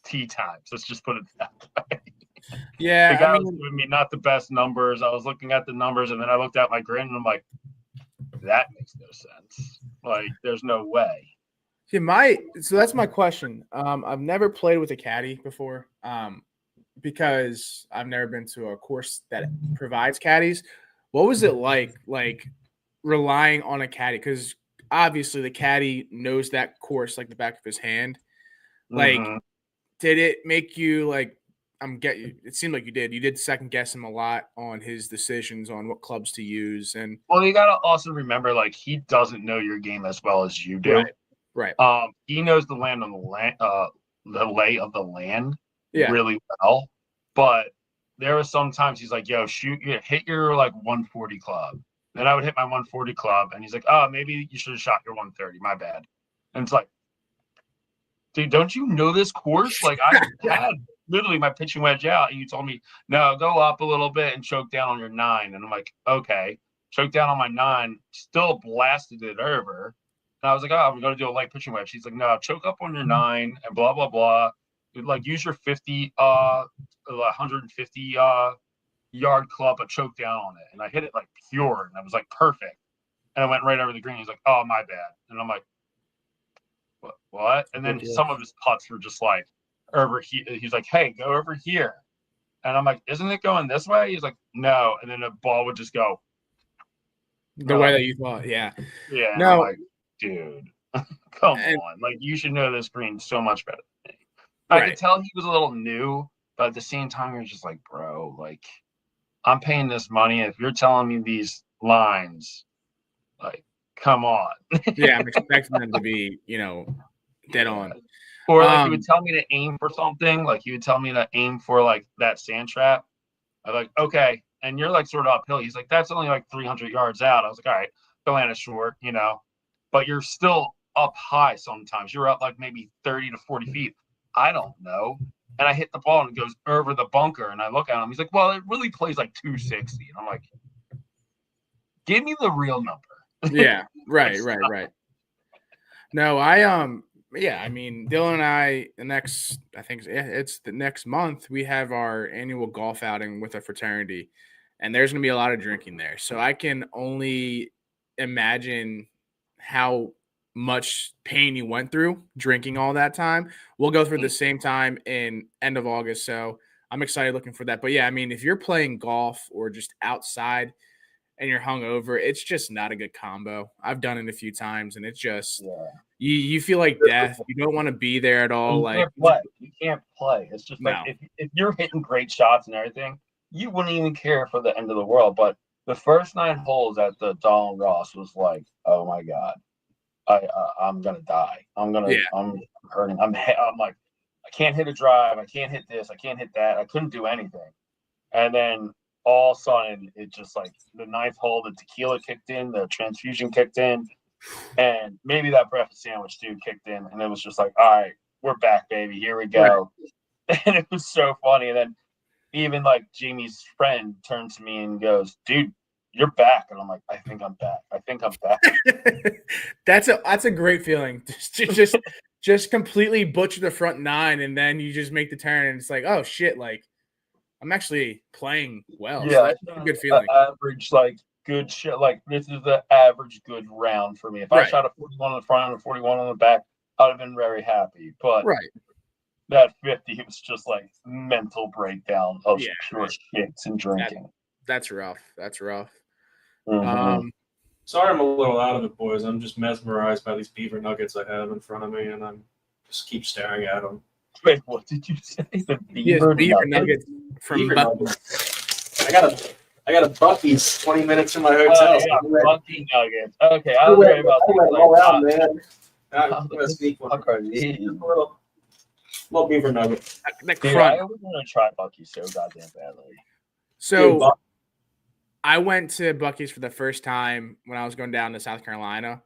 [SPEAKER 2] tee times. Let's just put it that way.
[SPEAKER 1] Yeah,
[SPEAKER 2] The guy
[SPEAKER 1] I
[SPEAKER 2] was
[SPEAKER 1] mean,
[SPEAKER 2] giving me not the best numbers. I was looking at the numbers, and then I looked at my grid, and I'm like, that makes no sense. Like, there's no way.
[SPEAKER 1] so that's my question. I've never played with a caddy before, because I've never been to a course that provides caddies. What was it like relying on a caddy? Because obviously the caddy knows that course like the back of his hand. Like,
[SPEAKER 2] Mhm.
[SPEAKER 1] did it make you like? It seemed like you did. You did second guess him a lot on his decisions on what clubs to use, and
[SPEAKER 2] Well, you gotta also remember, like, he doesn't know your game as well as you do.
[SPEAKER 1] right.
[SPEAKER 2] He knows the land on the land, the lay of the land
[SPEAKER 1] Yeah.
[SPEAKER 2] really well. But there was sometimes he's like, "Yo, hit your like 140 club." Then I would hit my 140 club, and he's like, "Oh, maybe you should have shot your 130. My bad." And it's like, dude, don't you know this course? Like, I had literally my pitching wedge out, and you told me, no, go up a little bit and choke down on your 9. And I'm like, okay. Choke down on my 9, still blasted it over. And I was like, oh, I'm going to do a light pitching wedge. He's like, no, choke up on your 9 and blah, blah, blah. Like, use your 150 yard club, but choke down on it. And I hit it like pure, and I was like, perfect. And I went right over the green. He's like, oh, my bad. And I'm like, what? And then some of his putts were just like over here. He's like, hey, go over here. And I'm like, isn't it going this way? He's like, no. And then the ball would just go
[SPEAKER 1] The way that you thought, yeah.
[SPEAKER 2] Yeah.
[SPEAKER 1] No.
[SPEAKER 2] I'm like, dude, come on. Like, you should know this green so much better than me. I could tell he was a little new, but at the same time, you're just like, bro, like, I'm paying this money. If you're telling me these lines, like, come on.
[SPEAKER 1] Yeah, I'm expecting them to be, dead on.
[SPEAKER 2] Or like, he would tell me to aim for something. Like, he would tell me to aim for like that sand trap. I'm like, okay. And you're like sort of uphill. He's like, that's only like 300 yards out. I was like, all right, go land it short, but you're still up high sometimes. You're up like maybe 30 to 40 feet. I don't know. And I hit the ball and it goes over the bunker. And I look at him. He's like, well, it really plays like 260. And I'm like, give me the real number.
[SPEAKER 1] Yeah, right. No, I mean, Dylan and I, it's the next month, we have our annual golf outing with a fraternity, and there's going to be a lot of drinking there. So I can only imagine how much pain you went through drinking all that time. We'll go through the same time in end of August. So I'm excited looking for that. But yeah, I mean, if you're playing golf or just outside and you're hungover, it's just not a good combo. I've done it a few times, and it's just you feel like death. You don't want to be there at all.
[SPEAKER 2] You can't play. It's just like if you're hitting great shots and everything, you wouldn't even care for the end of the world. But the first 9 holes at the Donald Ross was like, oh my god, I'm gonna die. I'm hurting. I'm like, I can't hit a drive. I can't hit this. I can't hit that. I couldn't do anything. And then all of a sudden, it just like the 9th hole, the tequila kicked in, the transfusion kicked in, and maybe that breakfast sandwich too kicked in, and it was just like, all right, we're back, baby, here we go. Right. And it was so funny. And then even like Jamie's friend turned to me and goes, dude, you're back. And I'm like, I think I'm back.
[SPEAKER 1] That's a great feeling. Just completely butcher the front 9, and then you just make the turn, and it's like, oh shit, like, I'm actually playing well.
[SPEAKER 2] Yeah,
[SPEAKER 1] so that's a good feeling.
[SPEAKER 2] Average, like, good shit. Like, this is the average good round for me. If I shot a 41 on the front and a 41 on the back, I'd have been very happy. But that 50 was just like mental breakdown of pure shits and drinking.
[SPEAKER 1] That's rough.
[SPEAKER 2] Mm-hmm.
[SPEAKER 3] Sorry, I'm a little out of it, boys. I'm just mesmerized by these beaver nuggets I have in front of me, and I'm just keep staring at them.
[SPEAKER 2] Wait, what did you say? The beaver
[SPEAKER 1] nuggets from
[SPEAKER 3] Buc-ee's. I got a Buc-ee's 20 minutes from my hotel.
[SPEAKER 2] Buc-ee's nuggets. Okay, I was worried about
[SPEAKER 3] man. I'm gonna sneak one. Little beaver nugget.
[SPEAKER 2] Dude, I was gonna try Buc-ee's so goddamn badly.
[SPEAKER 1] So I went to Buc-ee's for the first time when I was going down to South Carolina,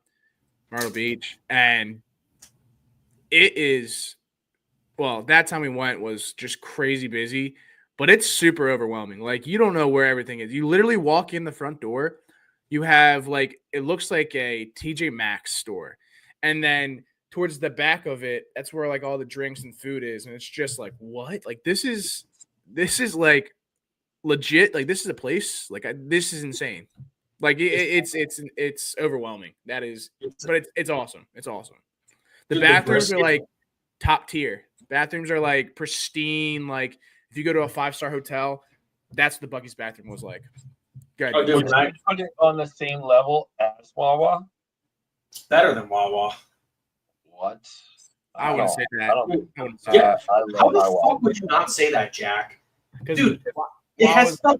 [SPEAKER 1] Myrtle Beach, and it is. Well, that time we went was just crazy busy, but it's super overwhelming. Like, you don't know where everything is. You literally walk in the front door. You have, like, it looks like a TJ Maxx store. And then towards the back of it, that's where like all the drinks and food is, and it's just like what? Like this is like legit. Like this is a place. Like this is insane. Like it's overwhelming. That is, but it's awesome. It's awesome. The
[SPEAKER 3] Dude,
[SPEAKER 1] bathrooms are
[SPEAKER 3] brisket-
[SPEAKER 1] like top tier. Bathrooms are like pristine. Like if you go to a 5-star hotel, that's what the Buc-ee's bathroom was like. Good.
[SPEAKER 3] Oh, dude,
[SPEAKER 2] Would you put it on the same level as Wawa?
[SPEAKER 3] better than Wawa.
[SPEAKER 2] What?
[SPEAKER 1] I wouldn't say that.
[SPEAKER 2] I don't.
[SPEAKER 1] I wouldn't say
[SPEAKER 3] Yeah.
[SPEAKER 2] I
[SPEAKER 3] How
[SPEAKER 2] love
[SPEAKER 3] the
[SPEAKER 2] my
[SPEAKER 3] fuck
[SPEAKER 2] Wawa.
[SPEAKER 3] would you not say that, Jack?
[SPEAKER 1] because
[SPEAKER 3] Dude, it has stuff.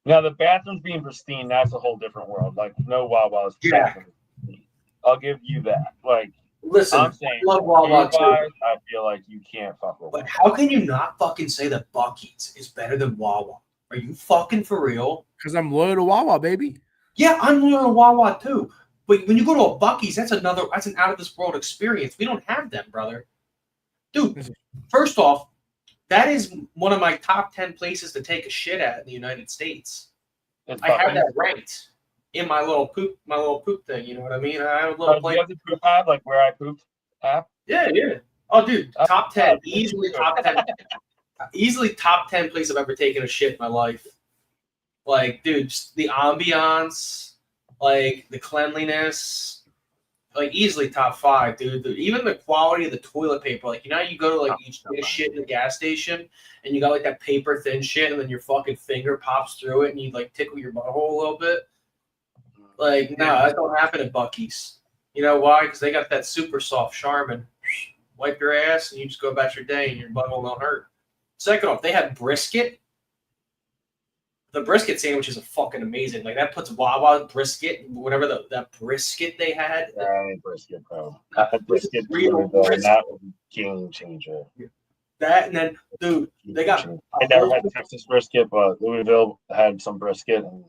[SPEAKER 2] Now the bathrooms being pristine, that's a whole different world. Like no Wawa's.
[SPEAKER 3] Yeah.
[SPEAKER 2] I'll give you that. Like
[SPEAKER 3] Listen,
[SPEAKER 2] I'm saying,
[SPEAKER 3] I love Wawa too.
[SPEAKER 2] food-wise, I feel like you can't fuck with.
[SPEAKER 3] But how can you not fucking say that Buc-ee's is better than Wawa? Are you fucking for real?
[SPEAKER 1] I'm loyal to Wawa, baby.
[SPEAKER 3] Yeah, I'm loyal to Wawa too. But when you go to a Buc-ee's, that's an out of this world experience. We don't have them, brother. Dude, first off, that is one of my top 10 places to take a shit at in the United States.
[SPEAKER 2] It's
[SPEAKER 3] I have
[SPEAKER 2] fucking-
[SPEAKER 3] that ranked in my little poop thing. You know what I mean? I have a
[SPEAKER 2] Oh,
[SPEAKER 3] little
[SPEAKER 2] do
[SPEAKER 3] place.
[SPEAKER 2] you have the poop app, like where I pooped app?
[SPEAKER 3] Yeah. Oh, dude, top 10,
[SPEAKER 2] yeah.
[SPEAKER 3] easily top 10, easily top 10 place I've ever taken a shit in my life. Like, dude, just the ambiance, like the cleanliness, like easily top 5, dude. Even the quality of the toilet paper, like you know, how you go to like you take a shit in the gas station, and you got like that paper thin shit, and then your fucking finger pops through it, and you like tickle your butthole a little bit. Like, no, that don't happen at Buc-ee's. You know why? Because they got that super soft Charmin. Wipe your ass, and you just go about your day, and your butthole don't hurt. Second off, they have brisket. The brisket sandwich is fucking amazing. Like that puts Wawa brisket, whatever that brisket they had.
[SPEAKER 2] That ain't brisket, bro. I had brisket,
[SPEAKER 3] Real
[SPEAKER 2] and that
[SPEAKER 3] brisket.
[SPEAKER 2] was a game changer.
[SPEAKER 3] That and then, dude, they got.
[SPEAKER 2] I never had Texas brisket, but Louisville had some brisket, and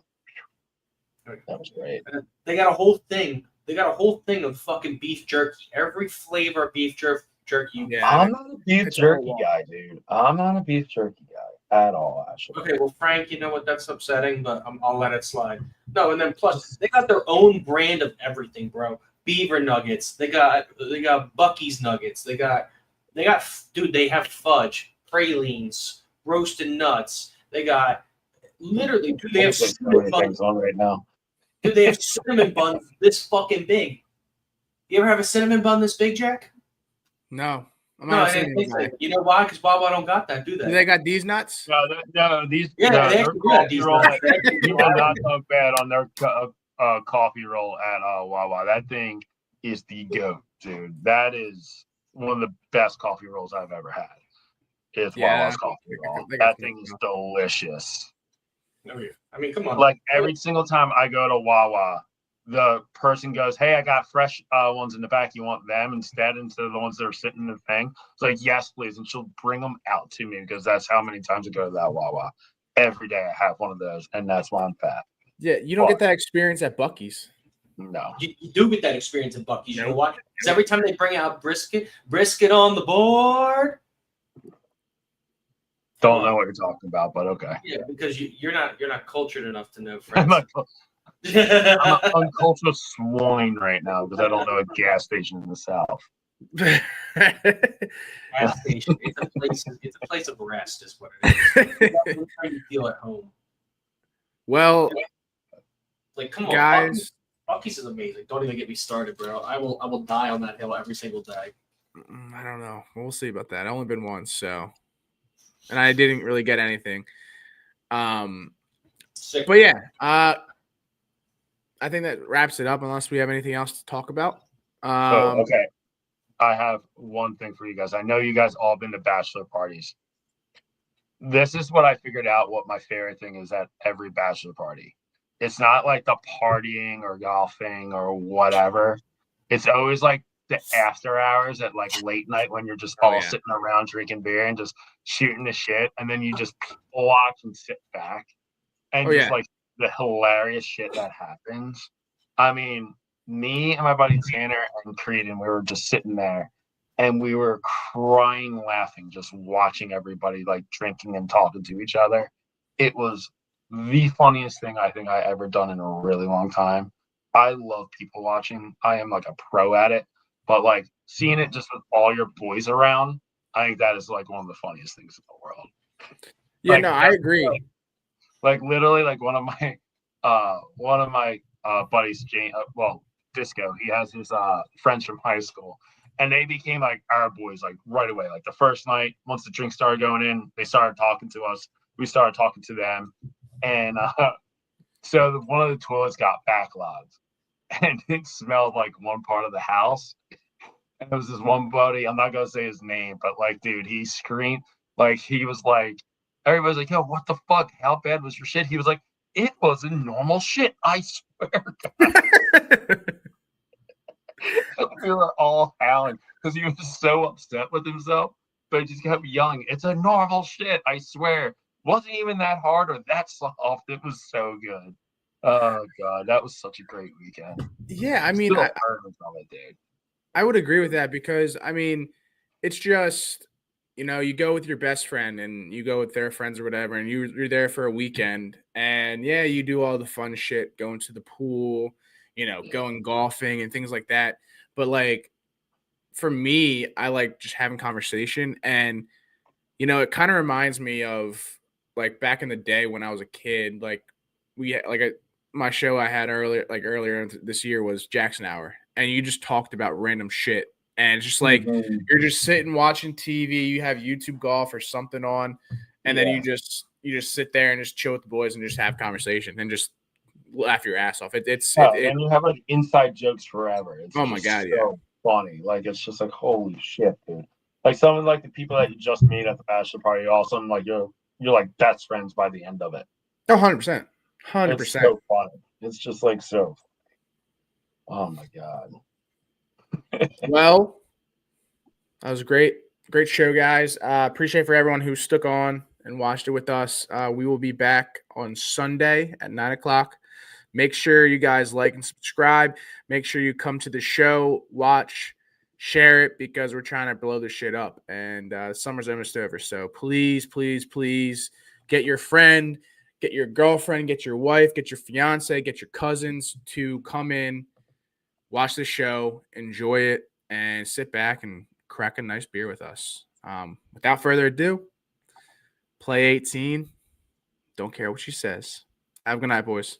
[SPEAKER 2] that was great.
[SPEAKER 3] They got a whole thing. They got a whole thing of fucking beef jerky. Every flavor of beef jerky.
[SPEAKER 1] Yeah.
[SPEAKER 2] I'm not a beef
[SPEAKER 1] It's
[SPEAKER 2] jerky
[SPEAKER 1] all
[SPEAKER 2] guy, dude. I'm not a beef jerky guy at all, actually.
[SPEAKER 3] Okay, well, Frank, you know what? That's upsetting, but I'll let it slide. No, and then plus they got their own brand of everything, bro. Beaver nuggets. They got Buc-ee's nuggets. They got, dude. They have fudge, pralines, roasted nuts. They got literally, dude. They have
[SPEAKER 2] There's so
[SPEAKER 3] cinnamon
[SPEAKER 2] many
[SPEAKER 3] buns.
[SPEAKER 2] things on right now.
[SPEAKER 3] Dude, they have cinnamon buns this fucking big. You ever have a cinnamon bun this big, Jack?
[SPEAKER 1] No, I'm
[SPEAKER 3] No,
[SPEAKER 1] not
[SPEAKER 3] I didn't
[SPEAKER 1] saying
[SPEAKER 3] think so.
[SPEAKER 1] that.
[SPEAKER 3] You know why? Because Wawa don't got that, do they?
[SPEAKER 1] Do they got these nuts?
[SPEAKER 2] No, these.
[SPEAKER 3] Yeah,
[SPEAKER 2] no,
[SPEAKER 3] they
[SPEAKER 2] their
[SPEAKER 3] actually do have
[SPEAKER 2] coffee
[SPEAKER 3] these
[SPEAKER 2] roll.
[SPEAKER 3] nuts. They actually do
[SPEAKER 2] You will
[SPEAKER 3] have
[SPEAKER 2] not talk bad on their coffee roll at Wawa. That thing is the goat, dude. That is one of the best coffee rolls I've ever had. Is
[SPEAKER 1] Yeah,
[SPEAKER 2] Wawa's coffee roll.
[SPEAKER 1] they got
[SPEAKER 2] That thing is delicious.
[SPEAKER 3] Oh, yeah. I mean, come on.
[SPEAKER 2] Like every single time I go to Wawa, the person goes, "Hey, I got fresh ones in the back. You want them instead instead of the ones that are sitting in the thing?" It's like, "Yes, please," and she'll bring them out to me because that's how many times I go to that Wawa. Every day I have one of those, and that's why I'm fat.
[SPEAKER 1] Yeah, you don't get that experience at Buc-ee's.
[SPEAKER 2] No,
[SPEAKER 3] You do get that experience at Buc-ee's. You know
[SPEAKER 1] Nope.
[SPEAKER 3] why? Because every time they bring out brisket on the board.
[SPEAKER 2] don't know what you're talking about, but okay.
[SPEAKER 3] Yeah, because you're not cultured enough to know
[SPEAKER 2] I'm
[SPEAKER 3] French.
[SPEAKER 2] an uncultured swine right now because I don't know a gas station in the South.
[SPEAKER 3] Gas station. It's a place of rest, is what it is. It's how you feel at home.
[SPEAKER 1] Well,
[SPEAKER 3] Like, come on,
[SPEAKER 1] guys,
[SPEAKER 3] Buc-ee's is amazing. Don't even get me started, bro. I will die on that hill every single day.
[SPEAKER 1] I don't know. We'll see about that. I've only been once, so, and I didn't really get anything.
[SPEAKER 3] Sick.
[SPEAKER 1] But yeah, I think that wraps it up. Unless we have anything else to talk about.
[SPEAKER 2] Okay. I have one thing for you guys. I know you guys all been to bachelor parties. This is what I figured out what my favorite thing is at every bachelor party. It's not like the partying or golfing or whatever. It's always like the after hours at like late night when you're just all sitting around drinking beer and just shooting the shit. And then you just watch and sit back and just like the hilarious shit that happens. I mean, me and my buddy Tanner and Creed, and we were just sitting there and we were crying, laughing, just watching everybody like drinking and talking to each other. It was the funniest thing I think I ever done in a really long time. I love people watching. I am like a pro at it. But like seeing it just with all your boys around, I think that is like one of the funniest things in the world.
[SPEAKER 1] Yeah,
[SPEAKER 2] Like,
[SPEAKER 1] no, I agree.
[SPEAKER 2] Like literally, like one of my buddies, Disco. He has his friends from high school, and they became like our boys like right away. Like the first night, once the drinks started going in, they started talking to us. We started talking to them, and so one of the toilets got backlogged, and it smelled like one part of the house. And it was this one buddy. I'm not gonna say his name, but like, dude, he screamed like he was like, everybody's like, "Yo, what the fuck? How bad was your shit?" He was like, "It wasn't normal shit. I swear." We were all howling because he was so upset with himself, but he just kept yelling, "It's a normal shit. I swear. Wasn't even that hard or that soft. It was so good." Oh god, that was such a great weekend.
[SPEAKER 1] Yeah, I mean,
[SPEAKER 2] Still learning from it, dude.
[SPEAKER 1] I would agree with that because I mean, it's just you go with your best friend and you go with their friends or whatever, and you're there for a weekend, and yeah, you do all the fun shit, going to the pool, going golfing and things like that. But like for me, I like just having conversation, and it kind of reminds me of like back in the day when I was a kid. Like my show I had earlier this year was Jackson Hour, and you just talked about random shit, and it's just like you're just sitting watching TV. You have YouTube Golf or something on, and then you just sit there and just chill with the boys and just have conversation and just laugh your ass off.
[SPEAKER 2] And you have like inside jokes forever. It's
[SPEAKER 1] Oh my
[SPEAKER 2] just
[SPEAKER 1] god, yeah.
[SPEAKER 2] so funny. Like it's just like holy shit, dude. Like some of like the people that you just meet at the bachelor party, all of a sudden like you're like best friends by the end of it.
[SPEAKER 1] Oh, 100%.
[SPEAKER 2] It's so funny. It's just like so funny. Oh my god.
[SPEAKER 1] Well, that was a great show, guys. Appreciate for everyone who stuck on and watched it with us. We will be back on Sunday at 9:00. Make sure you guys like and subscribe. Make sure you come to the show, watch, share it, because we're trying to blow this shit up. And summer's almost over. So please, please, please get your friend, get your girlfriend, get your wife, get your fiance, get your cousins to come in, watch the show, enjoy it, and sit back and crack a nice beer with us. Without further ado, play 18. Don't care what she says. Have a good night, boys.